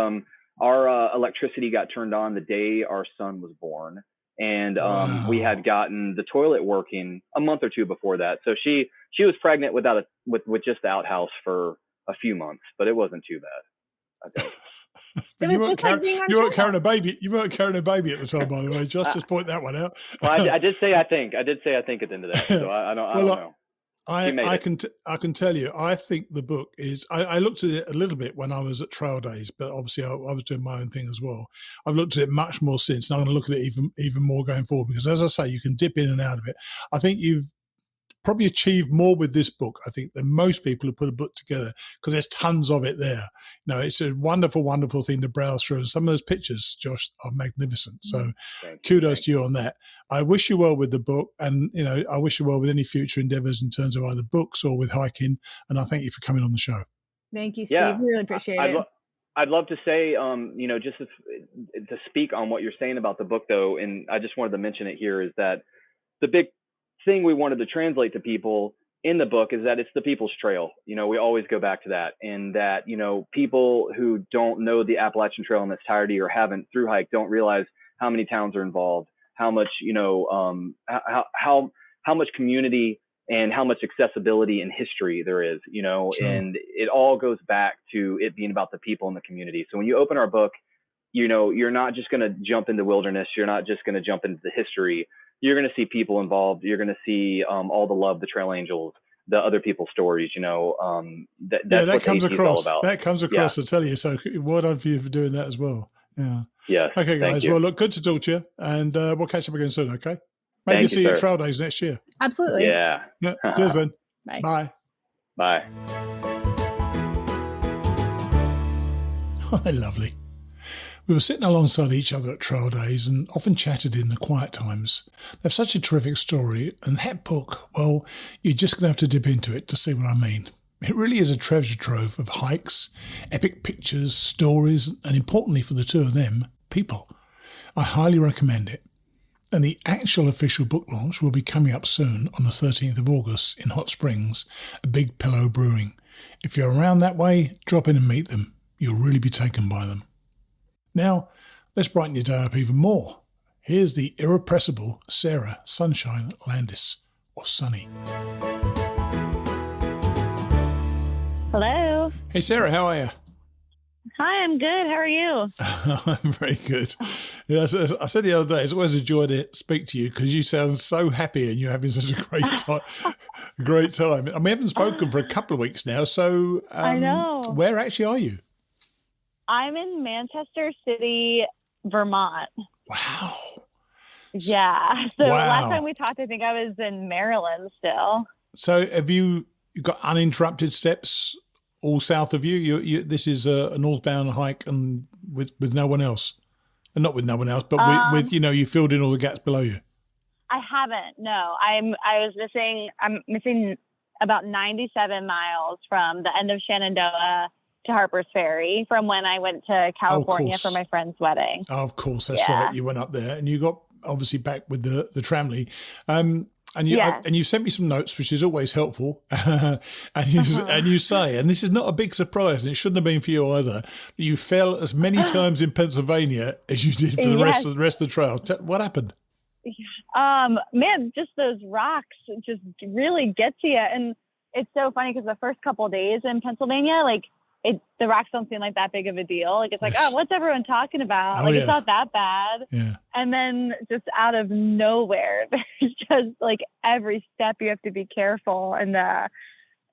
our electricity got turned on the day our son was born, and we had gotten the toilet working a month or two before that. So she was pregnant with just the outhouse for a few months, but it wasn't too bad, I think. But you weren't carrying a baby. You weren't carrying a baby at the time, by the way. Just point that one out. Well, I did say I think at the end of that. So I don't know. I can tell you. I think the book is. I looked at it a little bit when I was at Trail Days, but obviously I was doing my own thing as well. I've looked at it much more since, and I'm going to look at it even more going forward, because, as I say, you can dip in and out of it. I think you've probably achieved more with this book, I think, than most people who put a book together, because there's tons of it there. It's a wonderful, wonderful thing to browse through. And some of those pictures, Josh, are magnificent. So kudos to you on that. I wish you well with the book, and, I wish you well with any future endeavors in terms of either books or with hiking. And I thank you for coming on the show. Thank you, Steve. Really appreciate it. I'd love to say, just to speak on what you're saying about the book, though, and I just wanted to mention it here, is that the big thing we wanted to translate to people in the book is that it's the people's trail. We always go back to that, and that, people who don't know the Appalachian Trail in its entirety or haven't through hike don't realize how many towns are involved, how much, how much community and how much accessibility and history there is, Sure. And it all goes back to it being about the people in the community. So when you open our book, you're not just going to jump into wilderness. You're not just going to jump into the history. You're going to see people involved. You're going to see all the love, the trail angels, the other people's stories. That's what comes across. All about. That comes across. I tell you. So well done for you for doing that as well. Yeah. Yes. Okay, guys. Well, look, good to talk to you, and we'll catch up again soon. Okay. Maybe see you at Trail Days next year. Absolutely. Yeah. Cheers then. Bye. Bye. Oh, they're lovely. We were sitting alongside each other at Trail Days and often chatted in the quiet times. They have such a terrific story, and that book, well, you're just going to have to dip into it to see what I mean. It really is a treasure trove of hikes, epic pictures, stories, and importantly for the two of them, people. I highly recommend it. And the actual official book launch will be coming up soon on the 13th of August in Hot Springs, a Big Pillow Brewing. If you're around that way, drop in and meet them. You'll really be taken by them. Now, let's brighten your day up even more. Here's the irrepressible Sarah Sunshine Landis, or Sunny. Hello. Hey, Sarah, how are you? Hi, I'm good. How are you? I'm very good. Yeah, I said the other day, it's always a joy to speak to you because you sound so happy and you're having such a great time. Great time. And we haven't spoken for a couple of weeks now, so I know. Where actually are you? I'm in Manchester City, Vermont. Wow. Yeah. So last time we talked, I think I was in Maryland still. So have you got uninterrupted steps all south of you? This is a northbound hike and with no one else. And not with no one else, but with you filled in all the gaps below you. I haven't. No, I'm missing about 97 miles from the end of Shenandoah to Harper's Ferry from when I went to California for my friend's wedding. Oh, of course, that's right. You went up there and you got obviously back with the tramley. And you sent me some notes, which is always helpful. and you say, and this is not a big surprise, and it shouldn't have been for you either, that you fell as many times in Pennsylvania as you did for the rest of the trail. What happened? Man, just those rocks just really get to you. And it's so funny because the first couple of days in Pennsylvania, the rocks don't seem like that big of a deal. Like, it's like, oh, what's everyone talking about? It's not that bad. Yeah. And then just out of nowhere, there's just like every step you have to be careful. And the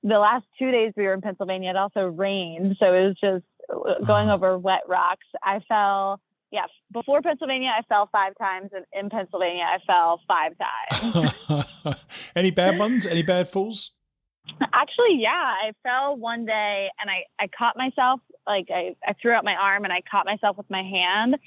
last 2 days we were in Pennsylvania, it also rained. So it was just going over wet rocks. I fell, before Pennsylvania, I fell 5 times. And in Pennsylvania, I fell 5 times. Any bad ones? Any bad falls? Actually, I fell one day and I caught myself, like I threw out my arm and I caught myself with my hand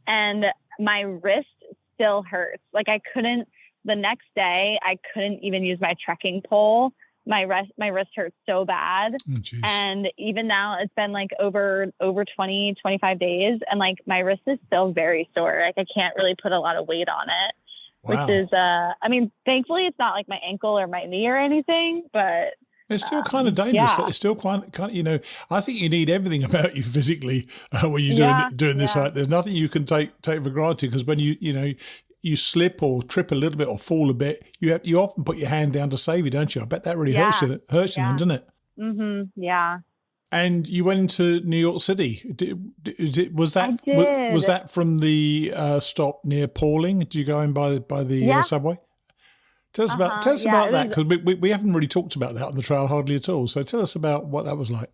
and my wrist still hurts. Like the next day, I couldn't even use my trekking pole. My wrist hurts so bad. Oh, and even now it's been like over 20, 25 days. And like my wrist is still very sore. Like I can't really put a lot of weight on it. Wow. Which is, thankfully it's not like my ankle or my knee or anything, but it's still kind of dangerous. Yeah. It's still kind of, I think you need everything about you physically when you're doing this hike. There's nothing you can take for granted because when you slip or trip a little bit or fall a bit, you often put your hand down to save you, don't you? I bet that really hurts you then, doesn't it? Mm-hmm. Yeah. And you went into New York City. Was that from the stop near Pauling? Did you go in by the subway? Tell us about that because we haven't really talked about that on the trail hardly at all. So tell us about what that was like.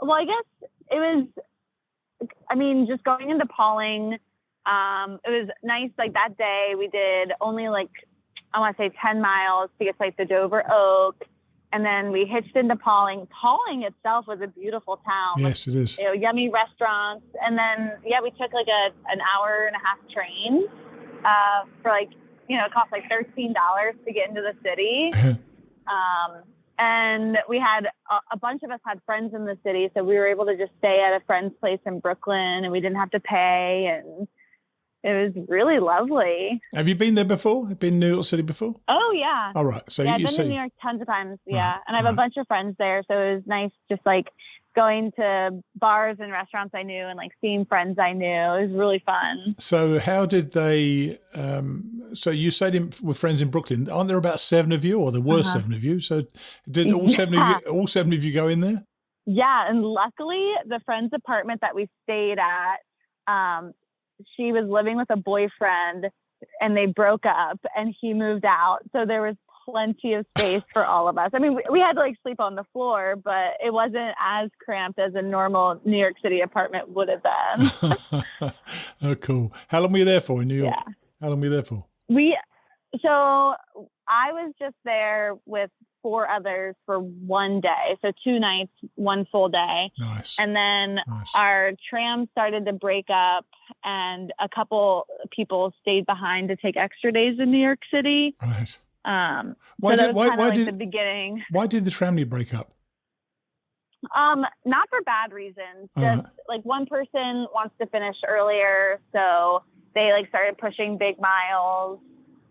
Well, I guess it was. Just going into Pauling, it was nice. Like that day, we did only I want to say 10 miles to get to the Dover Oak. And then we hitched into Pauling. Pauling itself was a beautiful town. Yes, it is. Yummy restaurants. And then, we took an hour and a half train for it cost $13 to get into the city. And we had a bunch of us had friends in the city. So we were able to just stay at a friend's place in Brooklyn and we didn't have to pay. And it was really lovely. Have you been there before? Been in New York City before? Oh, yeah. All right. So I've been to New York tons of times. Yeah. And I have a bunch of friends there. So it was nice just going to bars and restaurants I knew and seeing friends I knew. It was really fun. So how did they, so you stayed with friends in Brooklyn. Aren't there about 7 of you or there were 7 of you? So did all 7 of you go in there? Yeah. And luckily the friend's apartment that we stayed at, she was living with a boyfriend and they broke up and he moved out. So there was plenty of space for all of us. We had to sleep on the floor, but it wasn't as cramped as a normal New York City apartment would have been. Oh, cool. How long were you there for in New York? Yeah. How long were you there for? So I was just there with 4 others for 1 day. So 2 nights, 1 full day. Nice. And then our tram started to break up and a couple people stayed behind to take extra days in New York City. Right. Why did the beginning? Why did the tram break up? Not for bad reasons. Just one person wants to finish earlier, so they started pushing big miles.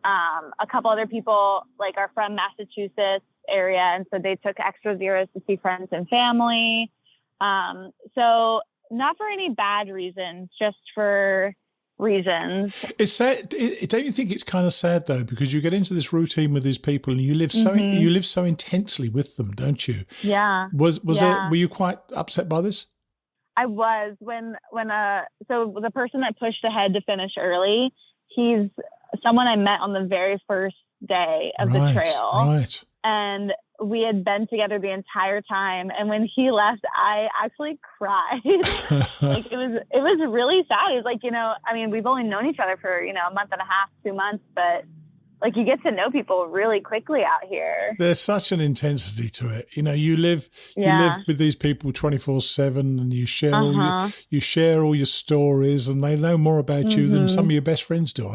A couple other people are from Massachusetts area, and so they took extra zeros to see friends and family. So not for any bad reasons, just for reasons. It's sad. Don't you think it's kind of sad though, because you get into this routine with these people and you live so intensely with them, don't you? Yeah. Were you quite upset by this? I was so the person that pushed ahead to finish early, he's someone I met on the very first day of the trail. Right. And we had been together the entire time. And when he left, I actually cried. It was really sad. It was we've only known each other for, a month and a half, 2 months, but like you get to know people really quickly out here. There's such an intensity to it. You know, you live with these people 24/7, and you share you share all your stories, and they know more about you than some of your best friends do.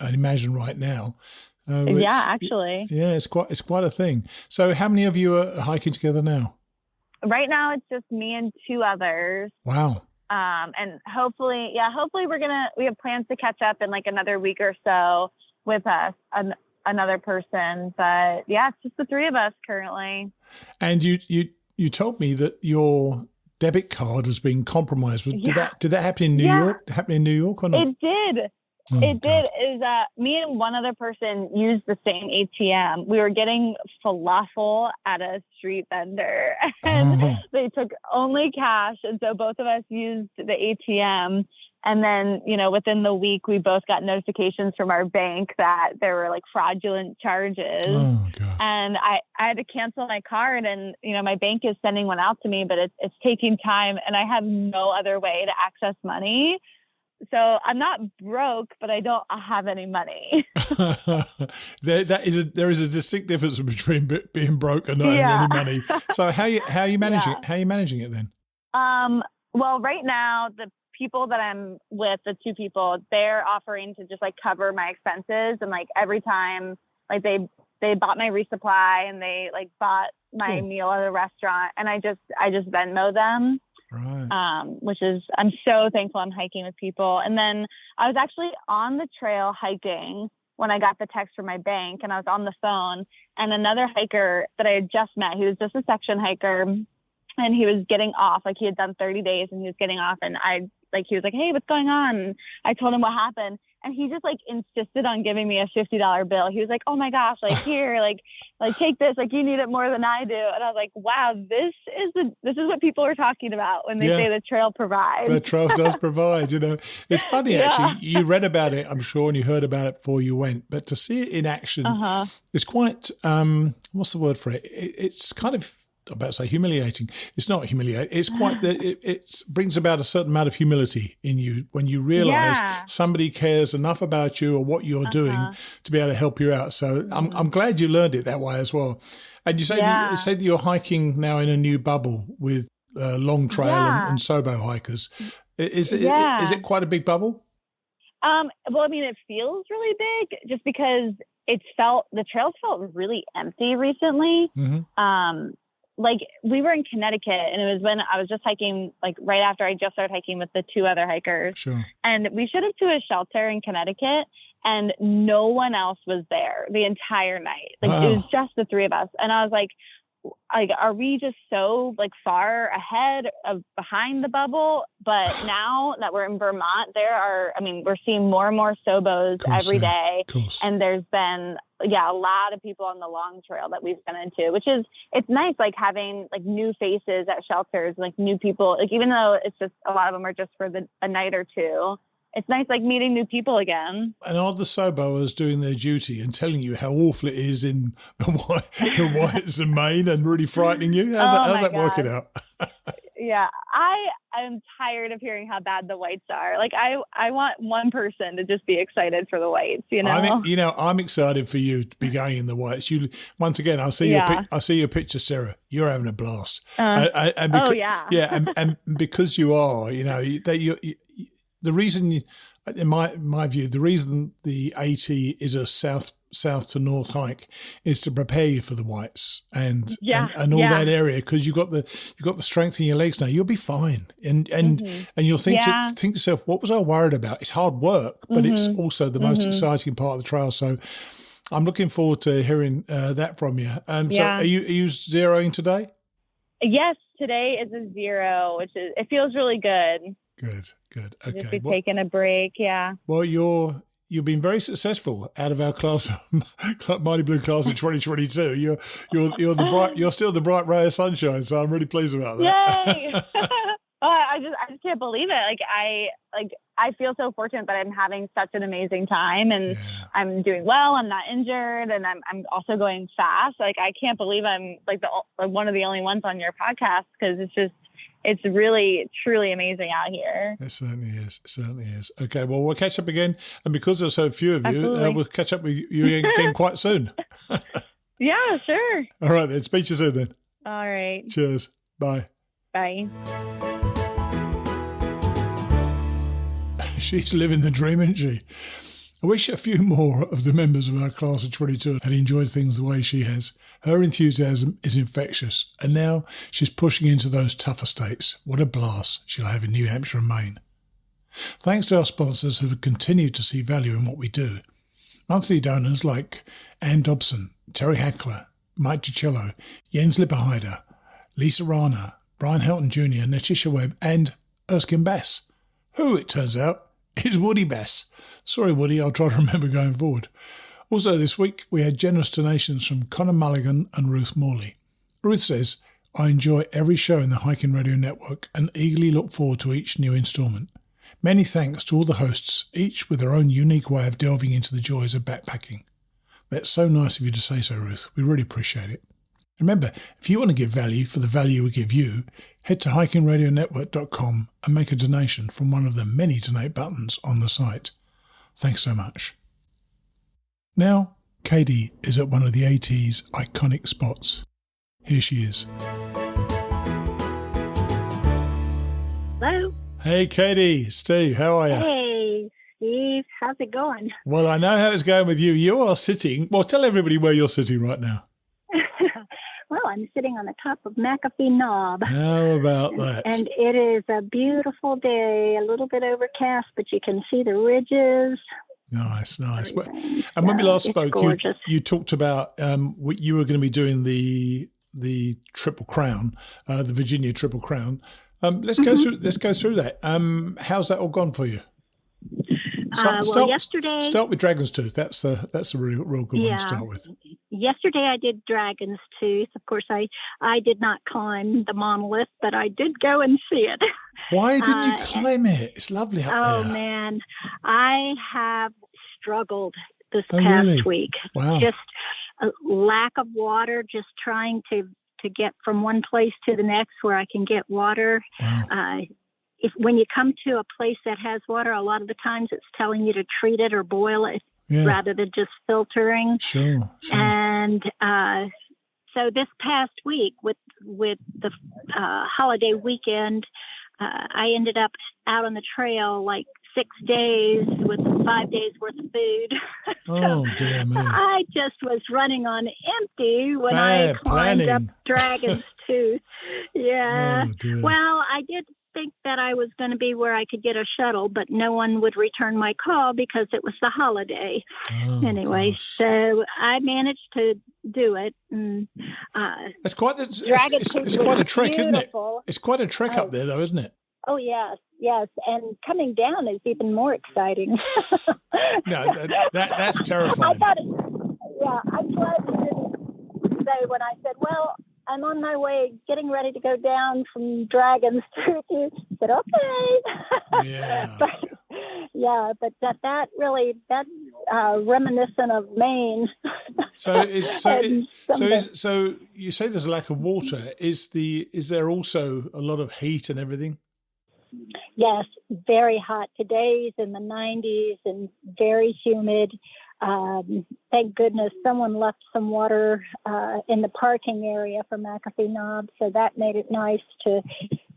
I'd imagine right now. Actually. It's quite a thing. So how many of you are hiking together now? Right now it's just me and 2 others. Wow. And hopefully we have plans to catch up in like another week or so with us, another person. But yeah, it's just the 3 of us currently. And you told me that your debit card was being compromised. Did that happen in New York? Happen in New York or not? It did. Me and one other person used the same ATM. We were getting falafel at a street vendor, and they took only cash. And so both of us used the ATM. And then, you know, within the week, we both got notifications from our bank that there were like fraudulent charges. Oh, God. And I had to cancel my card, and, you know, my bank is sending one out to me, but it's taking time, and I have no other way to access money. So I'm not broke, but I don't have any money. There is a distinct difference between being broke and not having any money. So how are you managing it? How are you managing it then? Well, right now the people that I'm with, the 2 people, they're offering to just like cover my expenses, and like every time, like they bought my resupply, and they like bought my meal at a restaurant, and I just Venmo them. Right. Which is, I'm so thankful I'm hiking with people. And then I was actually on the trail hiking when I got the text from my bank, and I was on the phone, and another hiker that I had just met, he was just a section hiker, and he was getting off, like he had done 30 days and he was getting off, and he was like, "Hey, what's going on?" And I told him what happened. And he just like insisted on giving me a $50 bill. He was like, "Oh my gosh, like here, like take this, like you need it more than I do." And I was like, "Wow, this is what people are talking about when they say the trail provides." The trail does provide, you know. It's funny actually. You read about it, I'm sure, and you heard about it before you went, but to see it in action is quite what's the word for it? It's kind of, I'm about to say humiliating. It's not humiliating. It's quite it brings about a certain amount of humility in you when you realize somebody cares enough about you or what you're doing to be able to help you out. So I'm glad you learned it that way as well. And you said that you're hiking now in a new bubble with long trail and Sobo hikers. Is it quite a big bubble? Well, I mean, it feels really big just because the trails felt really empty recently. Like we were in Connecticut, and it was when I was just hiking, like right after I just started hiking with the 2 other hikers. Sure. And we showed up to a shelter in Connecticut, and no one else was there the entire night. Like it was just the 3 of us. And I was like, are we just so like far ahead of behind the bubble? But now that we're in Vermont, we're seeing more and more Sobos every day. And there's been, a lot of people on the long trail that we've been into, it's nice, like having like new faces at shelters, like new people, like even though it's just, a lot of them are just for a night or 2. It's nice, like meeting new people again. And are the Soboers doing their duty and telling you how awful it is in the whites in Maine and really frightening you? How's that working out? Yeah, I am tired of hearing how bad the whites are. Like I want one person to just be excited for the whites. You know, I'm excited for you to be going in the whites. You once again, I see your picture, Sarah. You're having a blast. And because you are, you know, the reason, in my view, the reason the AT is a south to north hike is to prepare you for the whites and all that area, because you've got the strength in your legs now. You'll be fine, and you'll think to yourself, what was I worried about? It's hard work, but it's also the most exciting part of the trail. So I'm looking forward to hearing that from you. So are you zeroing today? Yes, today is a 0, it feels really good. Good. Okay. Just be taking a break. Yeah. Well, you've been very successful out of our class, Mighty Blue class in 2022. You're still the bright ray of sunshine. So I'm really pleased about that. Yay! I just can't believe it. I feel so fortunate that I'm having such an amazing time, and I'm doing well. I'm not injured, and I'm also going fast. Like I can't believe I'm like one of the only ones on your podcast, because it's really, truly amazing out here. It certainly is. It certainly is. Okay, well, we'll catch up again. And because there's so few of you, we'll catch up with you again quite soon. Yeah, sure. All right, then. Speak to you soon, then. All right. Cheers. Bye. Bye. She's living the dream, isn't she? I wish a few more of the members of our class of 22 had enjoyed things the way she has. Her enthusiasm is infectious, and now she's pushing into those tougher states. What a blast she'll have in New Hampshire and Maine. Thanks to our sponsors who have continued to see value in what we do. Monthly donors like Ann Dobson, Terry Hackler, Mike DiCello, Jens Lipperheider, Lisa Rana, Brian Helton Jr., Natisha Webb, and Erskine Bass, who, it turns out, is Woody Bass. Sorry, Woody, I'll try to remember going forward. Also this week, we had generous donations from Connor Mulligan and Ruth Morley. Ruth says, I enjoy every show in the Hiking Radio Network and eagerly look forward to each new instalment. Many thanks to all the hosts, each with their own unique way of delving into the joys of backpacking. That's so nice of you to say so, Ruth. We really appreciate it. Remember, if you want to give value for the value we give you, head to hikingradionetwork.com and make a donation from one of the many donate buttons on the site. Thanks so much. Now, Katie is at one of the AT's iconic spots. Here she is. Hello. Hey, Katie. Steve, how are you? Hey, Steve. How's it going? Well, I know how it's going with you. You are sitting... Well, tell everybody where you're sitting right now. Well, I'm sitting on the top of MacAfee Knob. How about that? And it is a beautiful day, a little bit overcast, but you can see the ridges. Nice. Well, and when we last spoke, you talked about what you were going to be doing the Triple Crown, the Virginia Triple Crown. Let's go through that. How's that all gone for you? Yesterday. Start with Dragon's Tooth. That's a real good one to start with. Yesterday I did Dragon's Tooth. Of course, I did not climb the monolith, but I did go and see it. Why didn't you climb it? It's lovely up there. Oh man, I have struggled this past week. Wow. Just a lack of water. Just trying to get from one place to the next where I can get water. Wow. When you come to a place that has water, a lot of the times it's telling you to treat it or boil it rather than just filtering. Sure. And so this past week with the holiday weekend, I ended up out on the trail like 6 days with 5 days worth of food. Oh, dear me. I just was running on empty when I climbed up Dragon's Tooth. Yeah. Oh, well, I did think that I was going to be where I could get a shuttle, but no one would return my call because it was the holiday. Anyway, gosh. So I managed to do it. And, it's quite a trek, isn't it? It's quite a trek up there, though, isn't it? Oh, yes. And coming down is even more exciting. No, that's terrifying. I'm glad you didn't say when I said, well, I'm on my way, getting ready to go down from Dragon's Tooth. You said, okay. Yeah. But that really reminiscent of Maine. So you say there's a lack of water. Is there also a lot of heat and everything? Yes, very hot. Today's in the 90s and very humid. Thank goodness someone left some water in the parking area for MacAfee Knob, so that made it nice to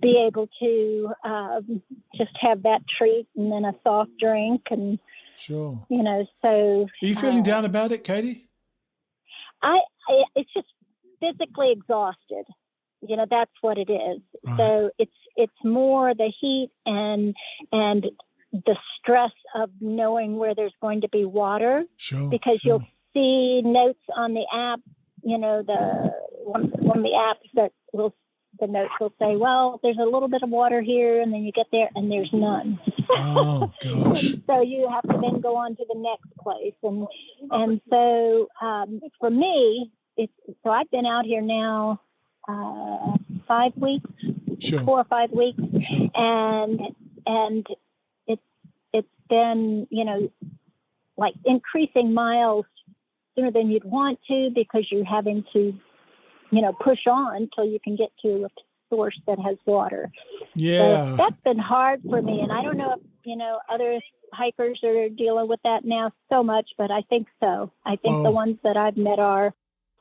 be able to just have that treat and then a soft drink. And sure, so. Are you feeling down about it, Katie? It's just physically exhausted. That's what it is. Right. So it's more the heat and the stress of knowing where there's going to be water. Sure. Because you'll see notes on the app, the one of the apps that the notes will say, well, there's a little bit of water here, and then you get there and there's none. Oh gosh. So you have to then go on to the next place. And so for me, so I've been out here now 5 weeks, sure. 4 or 5 weeks, sure. and it's been like increasing miles sooner than you'd want to because you're having to push on till you can get to source that has water. Yeah. So that's been hard for me. And I don't know if, other hikers are dealing with that now so much, but I think so. I think the ones that I've met are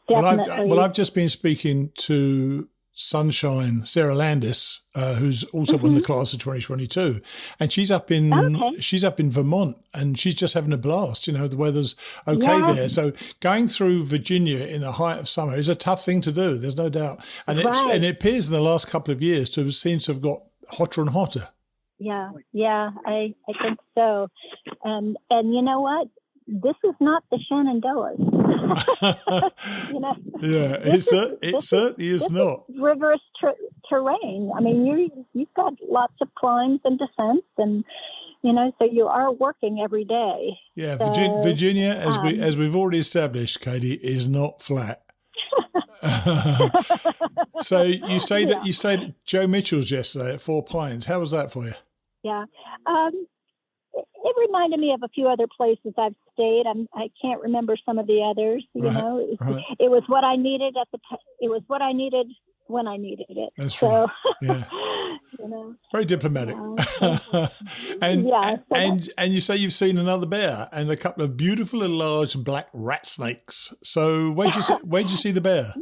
definitely. Well, I've just been speaking to Sunshine, Sarah Landis, who's also won the class of 2022, and she's up in Vermont, and she's just having a blast. The weather's okay there. So going through Virginia in the height of summer is a tough thing to do. There's no doubt, and it appears in the last couple of years to have got hotter and hotter. Yeah, I think so, and you know what? This is not the Shenandoahs. Yeah, it certainly is not. Rigorous terrain. I mean, you've got lots of climbs and descents, and so you are working every day. Yeah, so, Virginia, as we've already established, Katie, is not flat. So you stayed at Joe Mitchell's yesterday at Four Pines. How was that for you? Yeah. It reminded me of a few other places I've stayed. I can't remember some of the others. It was what I needed it was what I needed when I needed it. That's right. Yeah. Very diplomatic. And you say you've seen another bear and a couple of beautiful and large black rat snakes. So where'd you see the bear?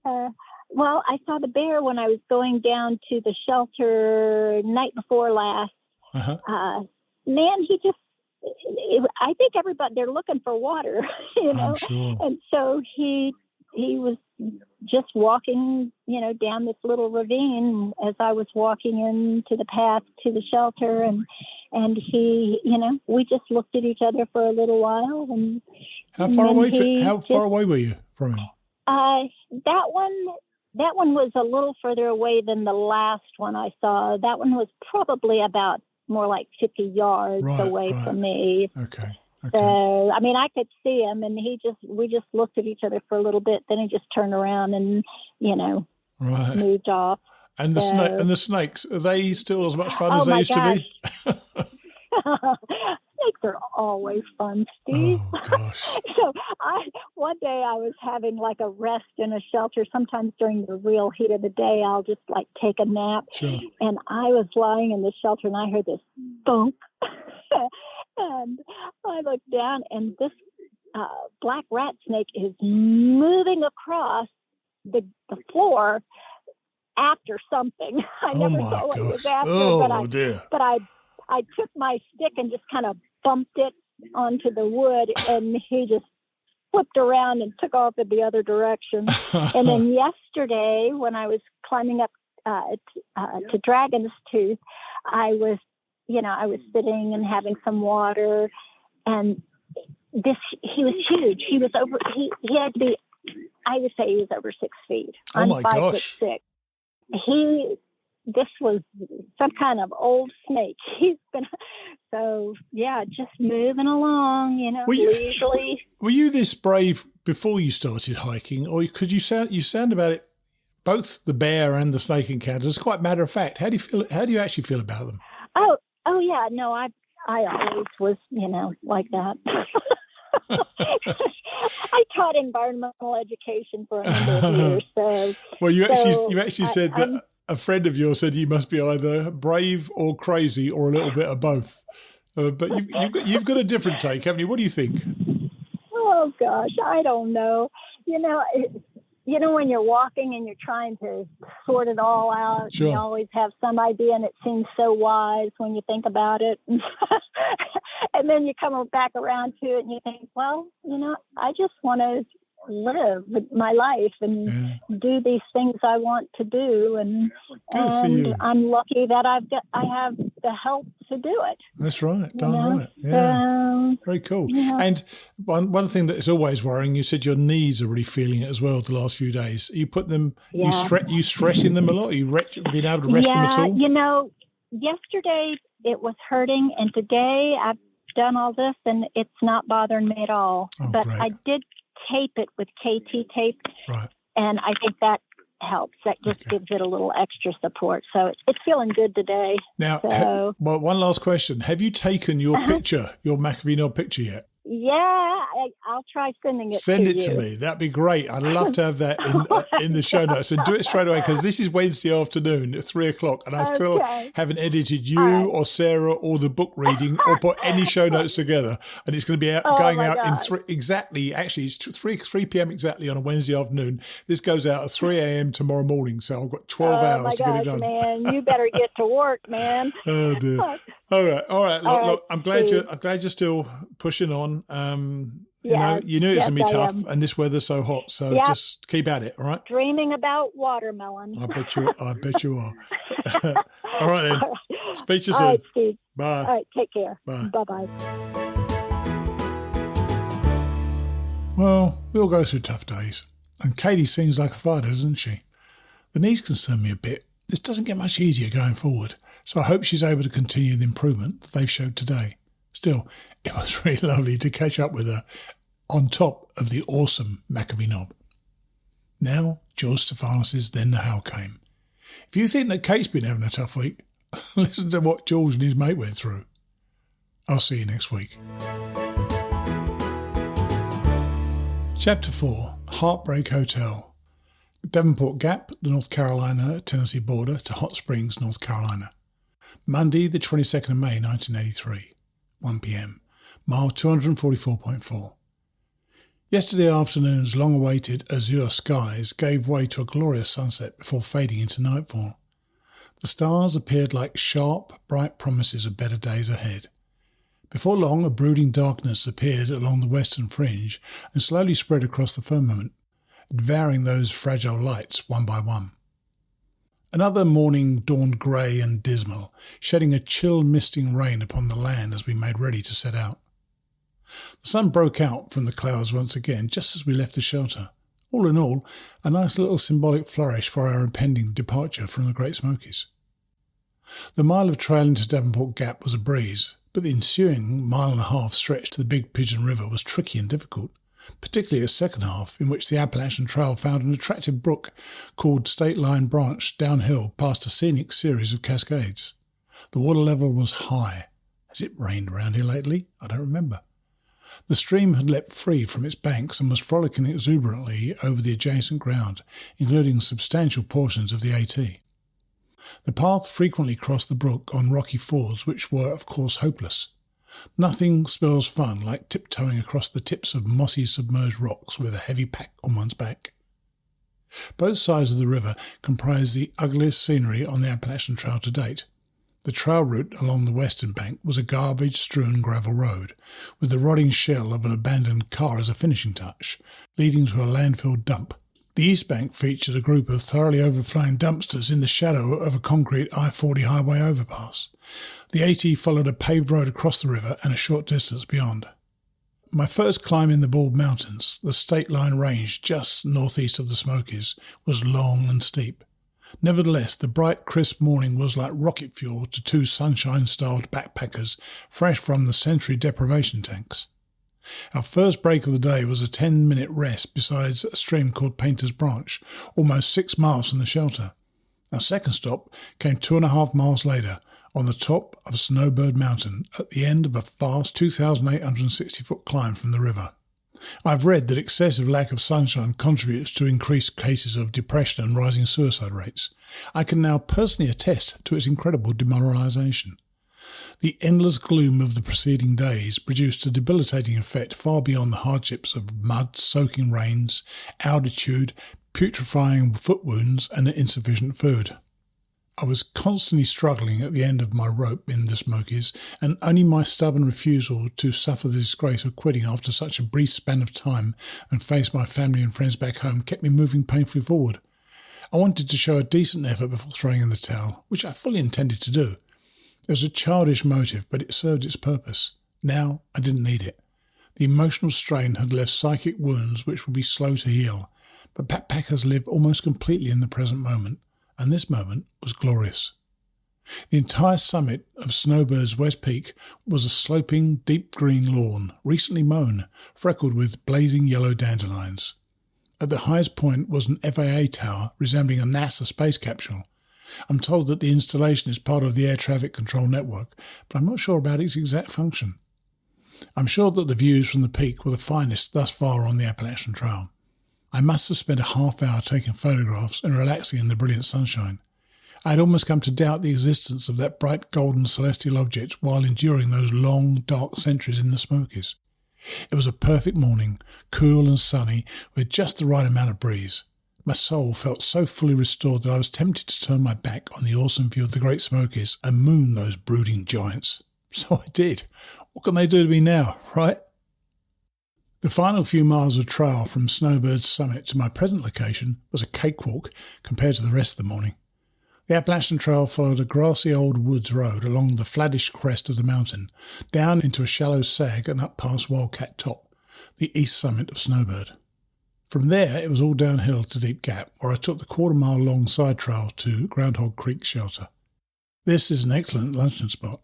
Well, I saw the bear when I was going down to the shelter night before last. Man, I think everybody, they're looking for water, I'm sure. And so he was just walking, down this little ravine as I was walking into the path to the shelter, and he, we just looked at each other for a little while. And how far away were you from him? That one was a little further away than the last one I saw. That one was probably about more like 50 yards away from me. Okay. So, I mean, I could see him, and we just looked at each other for a little bit. Then he just turned around and, moved off. And the snakes, are they still as much fun as they used to be? Snakes are always fun, Steve. Oh, gosh. So one day I was having like a rest in a shelter. Sometimes during the real heat of the day, I'll just like take a nap. Sure. And I was lying in the shelter and I heard this bonk. And I looked down and this black rat snake is moving across the floor after something. I never saw what it was after, but I took my stick and just kind of bumped it onto the wood, and he just flipped around and took off in the other direction. And then yesterday, when I was climbing up to Dragon's Tooth, I was sitting and having some water, and he was huge. He was he had to be, I would say he was over 6 feet. Oh my gosh. 5'6". This was some kind of old snake. He's been, just moving along, leisurely. Were you this brave before you started hiking, or could you sound about it, both the bear and the snake encounters, quite matter of fact? How do you actually feel about them? Oh yeah, no, I always was, like that. I taught environmental education for a number of years. So, well, you actually said that a friend of yours said you must be either brave or crazy or a little bit of both. But you've got a different take, haven't you? What do you think? Oh gosh, I don't know. When you're walking and you're trying to sort it all out, sure. You always have some idea, and it seems so wise when you think about it. And then you come back around to it and you think, well, I just want to live my life and do these things I want to do, and I'm lucky that I have the help to do it. That's right, darn right. Yeah, very cool. Yeah. And one thing that is always worrying, you said your knees are really feeling it as well the last few days. Are you putting them? You stressing them a lot? Are you being able to rest them at all? Yesterday it was hurting, and today I've done all this and it's not bothering me at all. But great. I did tape it with KT tape, right? And I think that helps. That just gives it a little extra support. So it's feeling good today. Now, one last question: have you taken your picture, your MacAfee Knob picture yet? Yeah, I'll try sending it Send to it you. to me. That'd be great. I'd love to have that in the show notes. And do it straight away, because this is Wednesday afternoon at 3:00, and I still haven't edited you or Sarah or the book reading or put any show notes together. And it's going to be going out in exactly. Actually, it's 3 p.m. exactly on a Wednesday afternoon. This goes out at 3 a.m. tomorrow morning, so I've got 12 hours to get it done. Man, you better get to work, man. Oh dear. All right. Look, I'm glad you're still pushing on. You knew it was going to be tough, and this weather's so hot, so just keep at it, all right? Dreaming about watermelon. I bet you are. All right, then. Speak to you soon. All right, Steve. Bye. All right, take care. Bye. Bye-bye. Well, we all go through tough days, and Katie seems like a fighter, doesn't she? The knees concern me a bit. This doesn't get much easier going forward, so I hope she's able to continue the improvement that they've showed today. Still, it was really lovely to catch up with her on top of the awesome MacAfee Knob. Now, George Steffanos' Then the Howl Came. If you think that Kate's been having a tough week, listen to what George and his mate went through. I'll see you next week. Chapter 4, Heartbreak Hotel. Davenport Gap, the North Carolina-Tennessee border, to Hot Springs, North Carolina. Monday, the 22nd of May, 1983, 1 p.m. Mile 244.4. Yesterday afternoon's long-awaited azure skies gave way to a glorious sunset before fading into nightfall. The stars appeared like sharp, bright promises of better days ahead. Before long, a brooding darkness appeared along the western fringe and slowly spread across the firmament, devouring those fragile lights one by one. Another morning dawned grey and dismal, shedding a chill misting rain upon the land as we made ready to set out. The sun broke out from the clouds once again just as we left the shelter. All in all, a nice little symbolic flourish for our impending departure from the Great Smokies. The mile of trail into Davenport Gap was a breeze, but the ensuing mile-and-a-half stretch to the Big Pigeon River was tricky and difficult, particularly a second half in which the Appalachian Trail found an attractive brook called State Line Branch downhill past a scenic series of cascades. The water level was high. Has it rained around here lately? I don't remember. The stream had leapt free from its banks and was frolicking exuberantly over the adjacent ground, including substantial portions of the AT. The path frequently crossed the brook on rocky fords which were, of course, hopeless. Nothing spells fun like tiptoeing across the tips of mossy submerged rocks with a heavy pack on one's back. Both sides of the river comprise the ugliest scenery on the Appalachian Trail to date. The trail route along the western bank was a garbage-strewn gravel road, with the rotting shell of an abandoned car as a finishing touch, leading to a landfill dump. The east bank featured a group of thoroughly overflowing dumpsters in the shadow of a concrete I-40 highway overpass. The AT followed a paved road across the river and a short distance beyond. My first climb in the Bald Mountains, the State Line Range just northeast of the Smokies, was long and steep. Nevertheless, the bright, crisp morning was like rocket fuel to two sunshine-starved backpackers fresh from the century deprivation tanks. Our first break of the day was a 10-minute rest beside a stream called Painter's Branch, almost 6 miles from the shelter. Our second stop came 2.5 miles later, on the top of Snowbird Mountain, at the end of a fast 2,860-foot climb from the river. I've read that excessive lack of sunshine contributes to increased cases of depression and rising suicide rates. I can now personally attest to its incredible demoralisation. The endless gloom of the preceding days produced a debilitating effect far beyond the hardships of mud, soaking rains, altitude, putrefying foot wounds, and insufficient food. I was constantly struggling at the end of my rope in the Smokies, and only my stubborn refusal to suffer the disgrace of quitting after such a brief span of time and face my family and friends back home kept me moving painfully forward. I wanted to show a decent effort before throwing in the towel, which I fully intended to do. It was a childish motive, but it served its purpose. Now I didn't need it. The emotional strain had left psychic wounds which would be slow to heal, but backpackers live almost completely in the present moment, and this moment was glorious. The entire summit of Snowbird's West Peak was a sloping, deep green lawn, recently mown, freckled with blazing yellow dandelions. At the highest point was an FAA tower resembling a NASA space capsule. I'm told that the installation is part of the air traffic control network, but I'm not sure about its exact function. I'm sure that the views from the peak were the finest thus far on the Appalachian Trail. I must have spent a half hour taking photographs and relaxing in the brilliant sunshine. I had almost come to doubt the existence of that bright golden celestial object while enduring those long, dark centuries in the Smokies. It was a perfect morning, cool and sunny, with just the right amount of breeze. My soul felt so fully restored that I was tempted to turn my back on the awesome view of the Great Smokies and moon those brooding giants. So I did. What can they do to me now, right? The final few miles of trail from Snowbird's summit to my present location was a cakewalk compared to the rest of the morning. The Appalachian Trail followed a grassy old woods road along the flattish crest of the mountain, down into a shallow sag and up past Wildcat Top, the east summit of Snowbird. From there it was all downhill to Deep Gap, where I took the quarter-mile long side trail to Groundhog Creek Shelter. This is an excellent luncheon spot.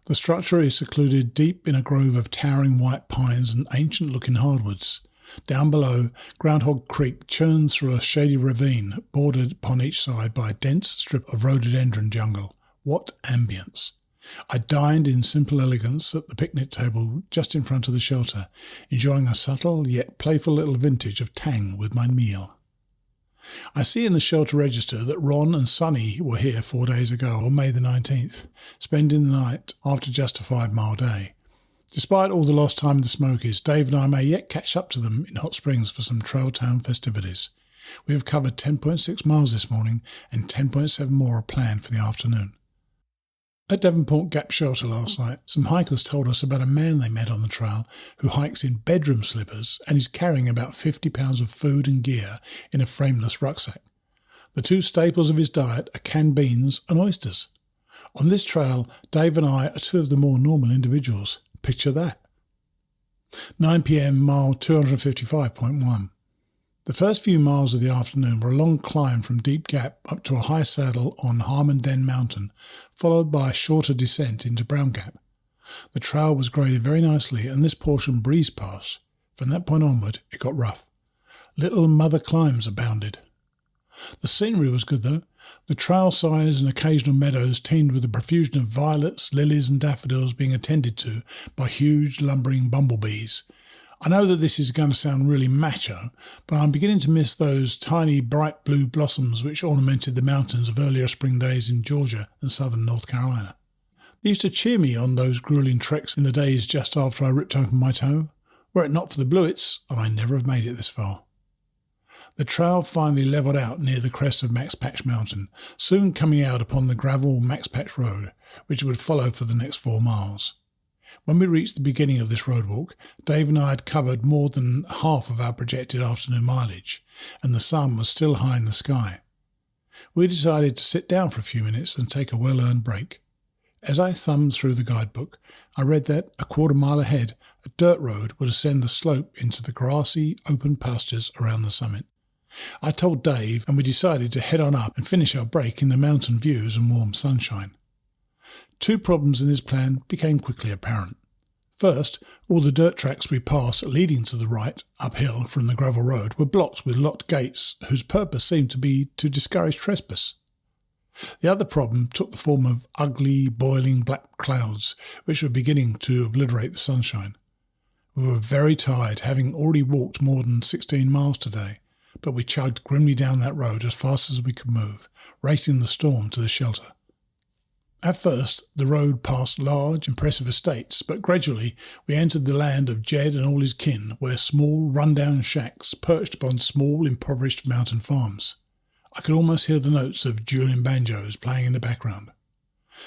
The structure is secluded deep in a grove of towering white pines and ancient-looking hardwoods. Down below, Groundhog Creek churns through a shady ravine bordered upon each side by a dense strip of rhododendron jungle. What ambience! I dined in simple elegance at the picnic table just in front of the shelter, enjoying a subtle yet playful little vintage of tang with my meal. I see in the shelter register that Ron and Sonny were here 4 days ago, on May the 19th, spending the night after just a 5-mile day. Despite all the lost time in the Smokies, Dave and I may yet catch up to them in Hot Springs for some Trail Town festivities. We have covered 10.6 miles this morning and 10.7 more are planned for the afternoon. At Devonport Gap Shelter last night, some hikers told us about a man they met on the trail who hikes in bedroom slippers and is carrying about 50 pounds of food and gear in a frameless rucksack. The two staples of his diet are canned beans and oysters. On this trail, Dave and I are two of the more normal individuals. Picture that. 9 p.m, mile 255.1. The first few miles of the afternoon were a long climb from Deep Gap up to a high saddle on Harmon Den Mountain, followed by a shorter descent into Brown Gap. The trail was graded very nicely and this portion breezed past. From that point onward, it got rough. Little mother climbs abounded. The scenery was good though. The trail sides and occasional meadows teemed with a profusion of violets, lilies and daffodils being attended to by huge lumbering bumblebees. I know that this is going to sound really macho, but I'm beginning to miss those tiny bright blue blossoms which ornamented the mountains of earlier spring days in Georgia and southern North Carolina. They used to cheer me on those grueling treks in the days just after I ripped open my toe. Were it not for the bluets, I never have made it this far. The trail finally levelled out near the crest of Max Patch Mountain, soon coming out upon the gravel Max Patch Road, which would follow for the next 4 miles. When we reached the beginning of this roadwalk, Dave and I had covered more than half of our projected afternoon mileage, and the sun was still high in the sky. We decided to sit down for a few minutes and take a well-earned break. As I thumbed through the guidebook, I read that a quarter mile ahead, a dirt road would ascend the slope into the grassy, open pastures around the summit. I told Dave, and we decided to head on up and finish our break in the mountain views and warm sunshine. 2 problems in this plan became quickly apparent. First, all the dirt tracks we passed leading to the right, uphill from the gravel road, were blocked with locked gates whose purpose seemed to be to discourage trespass. The other problem took the form of ugly, boiling black clouds, which were beginning to obliterate the sunshine. We were very tired, having already walked more than 16 miles today, but we chugged grimly down that road as fast as we could move, racing the storm to the shelter. At first, the road passed large, impressive estates, but gradually we entered the land of Jed and all his kin, where small, run-down shacks perched upon small, impoverished mountain farms. I could almost hear the notes of dueling banjos playing in the background.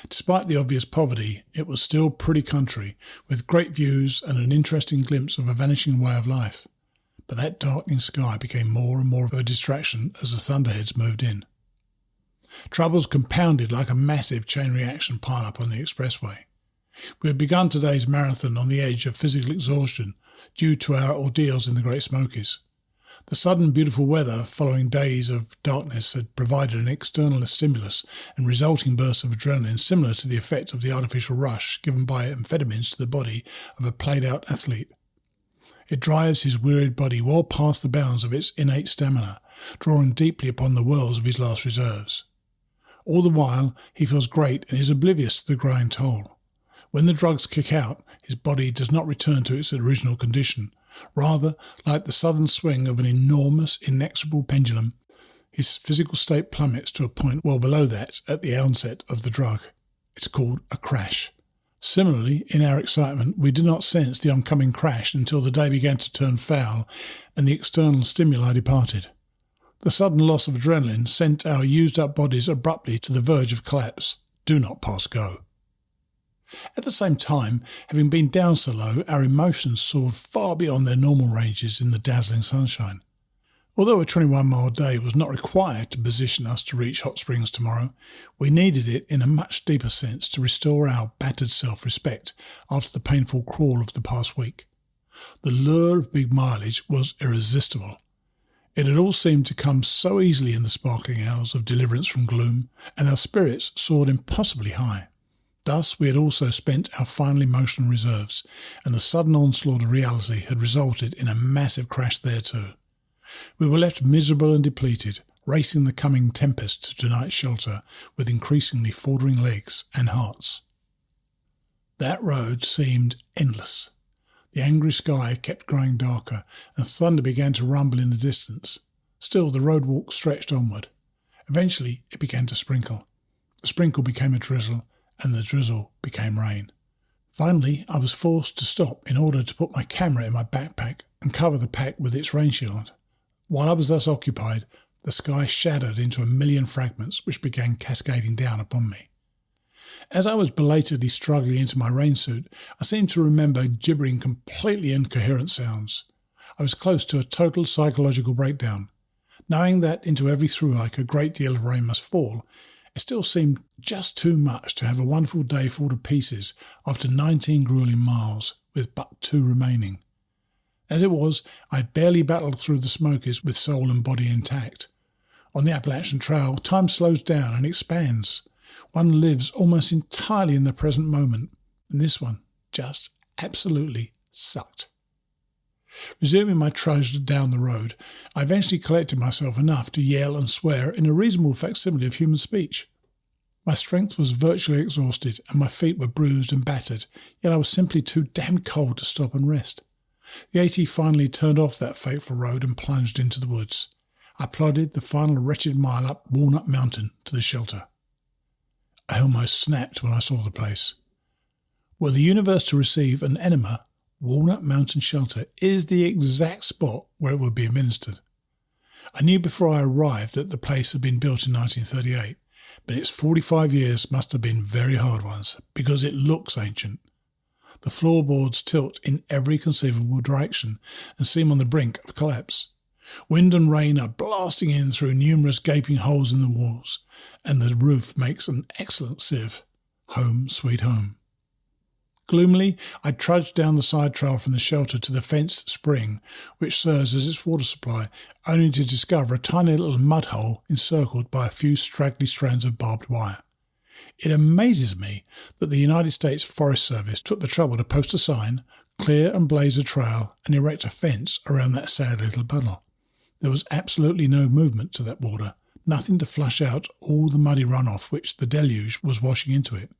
Despite the obvious poverty, it was still pretty country, with great views and an interesting glimpse of a vanishing way of life. But that darkening sky became more and more of a distraction as the thunderheads moved in. Troubles compounded like a massive chain reaction pile-up on the expressway. We had begun today's marathon on the edge of physical exhaustion due to our ordeals in the Great Smokies. The sudden beautiful weather following days of darkness had provided an external stimulus and resulting bursts of adrenaline similar to the effect of the artificial rush given by amphetamines to the body of a played-out athlete. It drives his wearied body well past the bounds of its innate stamina, drawing deeply upon the wells of his last reserves. All the while, he feels great and is oblivious to the growing toll. When the drugs kick out, his body does not return to its original condition. Rather, like the sudden swing of an enormous, inexorable pendulum, his physical state plummets to a point well below that at the onset of the drug. It's called a crash. Similarly, in our excitement, we did not sense the oncoming crash until the day began to turn foul and the external stimuli departed. The sudden loss of adrenaline sent our used-up bodies abruptly to the verge of collapse. Do not pass go. At the same time, having been down so low, our emotions soared far beyond their normal ranges in the dazzling sunshine. Although a 21-mile day was not required to position us to reach Hot Springs tomorrow, we needed it in a much deeper sense to restore our battered self-respect after the painful crawl of the past week. The lure of big mileage was irresistible. It had all seemed to come so easily in the sparkling hours of deliverance from gloom, and our spirits soared impossibly high. Thus we had also spent our final emotional reserves, and the sudden onslaught of reality had resulted in a massive crash there too. We were left miserable and depleted, racing the coming tempest to tonight's shelter with increasingly faltering legs and hearts. That road seemed endless. The angry sky kept growing darker, and thunder began to rumble in the distance. Still, the roadwalk stretched onward. Eventually, it began to sprinkle. The sprinkle became a drizzle, and the drizzle became rain. Finally, I was forced to stop in order to put my camera in my backpack and cover the pack with its rain shield. While I was thus occupied, the sky shattered into a million fragments which began cascading down upon me. As I was belatedly struggling into my rain suit, I seemed to remember gibbering completely incoherent sounds. I was close to a total psychological breakdown. Knowing that into every through-hike a great deal of rain must fall, it still seemed just too much to have a wonderful day fall to pieces after 19 grueling miles, with but 2 remaining. As it was, I had barely battled through the Smokies with soul and body intact. On the Appalachian Trail, time slows down and expands. One lives almost entirely in the present moment, and this one just absolutely sucked. Resuming my trudge down the road, I eventually collected myself enough to yell and swear in a reasonable facsimile of human speech. My strength was virtually exhausted, and my feet were bruised and battered, yet I was simply too damn cold to stop and rest. The AT finally turned off that fateful road and plunged into the woods. I plodded the final wretched mile up Walnut Mountain to the shelter. I almost snapped when I saw the place. Were the universe to receive an enema, Walnut Mountain Shelter is the exact spot where it would be administered. I knew before I arrived that the place had been built in 1938, but its 45 years must have been very hard ones, because it looks ancient. The floorboards tilt in every conceivable direction and seem on the brink of collapse. Wind and rain are blasting in through numerous gaping holes in the walls, and the roof makes an excellent sieve. Home, sweet home. Gloomily, I trudged down the side trail from the shelter to the fenced spring, which serves as its water supply, only to discover a tiny little mud hole encircled by a few straggly strands of barbed wire. It amazes me that the United States Forest Service took the trouble to post a sign, clear and blaze a trail, and erect a fence around that sad little puddle. There was absolutely no movement to that water, nothing to flush out all the muddy runoff which the deluge was washing into it.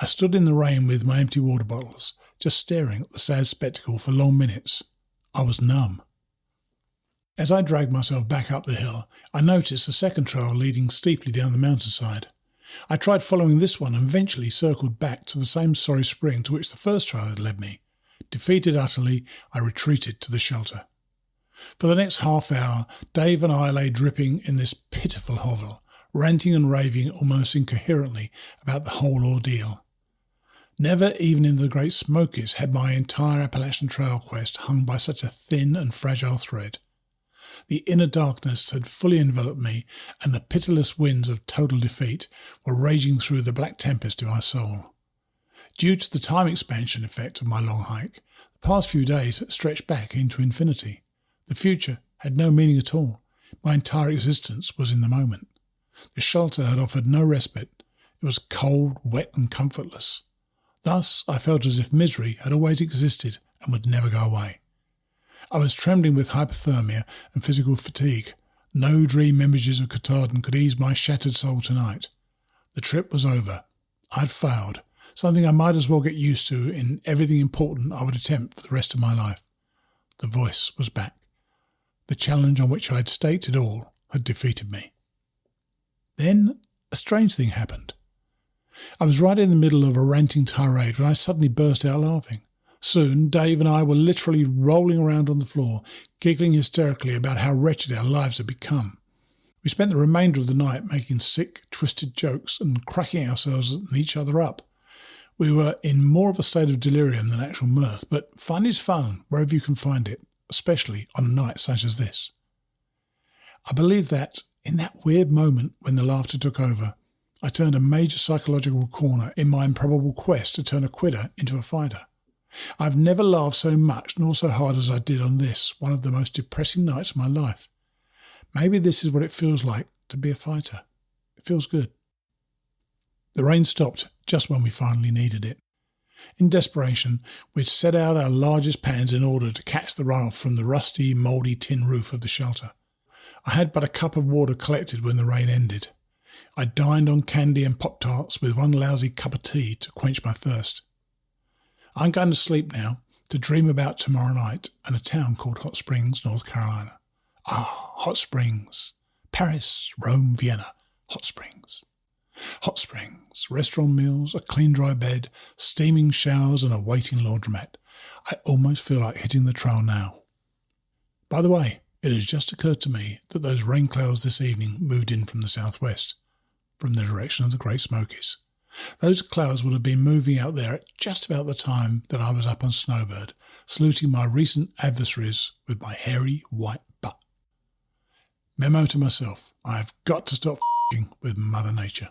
I stood in the rain with my empty water bottles, just staring at the sad spectacle for long minutes. I was numb. As I dragged myself back up the hill, I noticed a second trail leading steeply down the mountainside. I tried following this one and eventually circled back to the same sorry spring to which the first trail had led me. Defeated utterly, I retreated to the shelter. For the next half hour, Dave and I lay dripping in this pitiful hovel, ranting and raving almost incoherently about the whole ordeal. Never even in the Great Smokies had my entire Appalachian Trail quest hung by such a thin and fragile thread. The inner darkness had fully enveloped me, and the pitiless winds of total defeat were raging through the black tempest in my soul. Due to the time expansion effect of my long hike, the past few days stretched back into infinity. The future had no meaning at all. My entire existence was in the moment. The shelter had offered no respite. It was cold, wet and comfortless. Thus I felt as if misery had always existed and would never go away. I was trembling with hypothermia and physical fatigue. No dream images of Katahdin could ease my shattered soul tonight. The trip was over. I had failed. something I might as well get used to in everything important I would attempt for the rest of my life. The voice was back. The challenge on which I had staked it all had defeated me. Then a strange thing happened. I was right in the middle of a ranting tirade when I suddenly burst out laughing. Soon, Dave and I were literally rolling around on the floor, giggling hysterically about how wretched our lives had become. We spent the remainder of the night making sick, twisted jokes and cracking ourselves and each other up. We were in more of a state of delirium than actual mirth, but fun is fun wherever you can find it, especially on a night such as this. I believe that, in that weird moment when the laughter took over, I turned a major psychological corner in my improbable quest to turn a quitter into a fighter. I've never laughed so much nor so hard as I did on this, one of the most depressing nights of my life. Maybe this is what it feels like to be a fighter. It feels good. The rain stopped just when we finally needed it. In desperation, we'd set out our largest pans in order to catch the runoff from the rusty, mouldy tin roof of the shelter. I had but a cup of water collected when the rain ended. I dined on candy and Pop-Tarts with one lousy cup of tea to quench my thirst. I'm going to sleep now, to dream about tomorrow night and a town called Hot Springs, North Carolina. Ah, Hot Springs. Paris, Rome, Vienna. Hot Springs. Hot Springs. Restaurant meals, a clean dry bed, steaming showers and a waiting laundromat. I almost feel like hitting the trail now. By the way, it has just occurred to me that those rain clouds this evening moved in from the southwest, from the direction of the Great Smokies. Those clouds would have been moving out there at just about the time that I was up on Snowbird, saluting my recent adversaries with my hairy white butt. Memo to myself, I have got to stop f***ing with Mother Nature.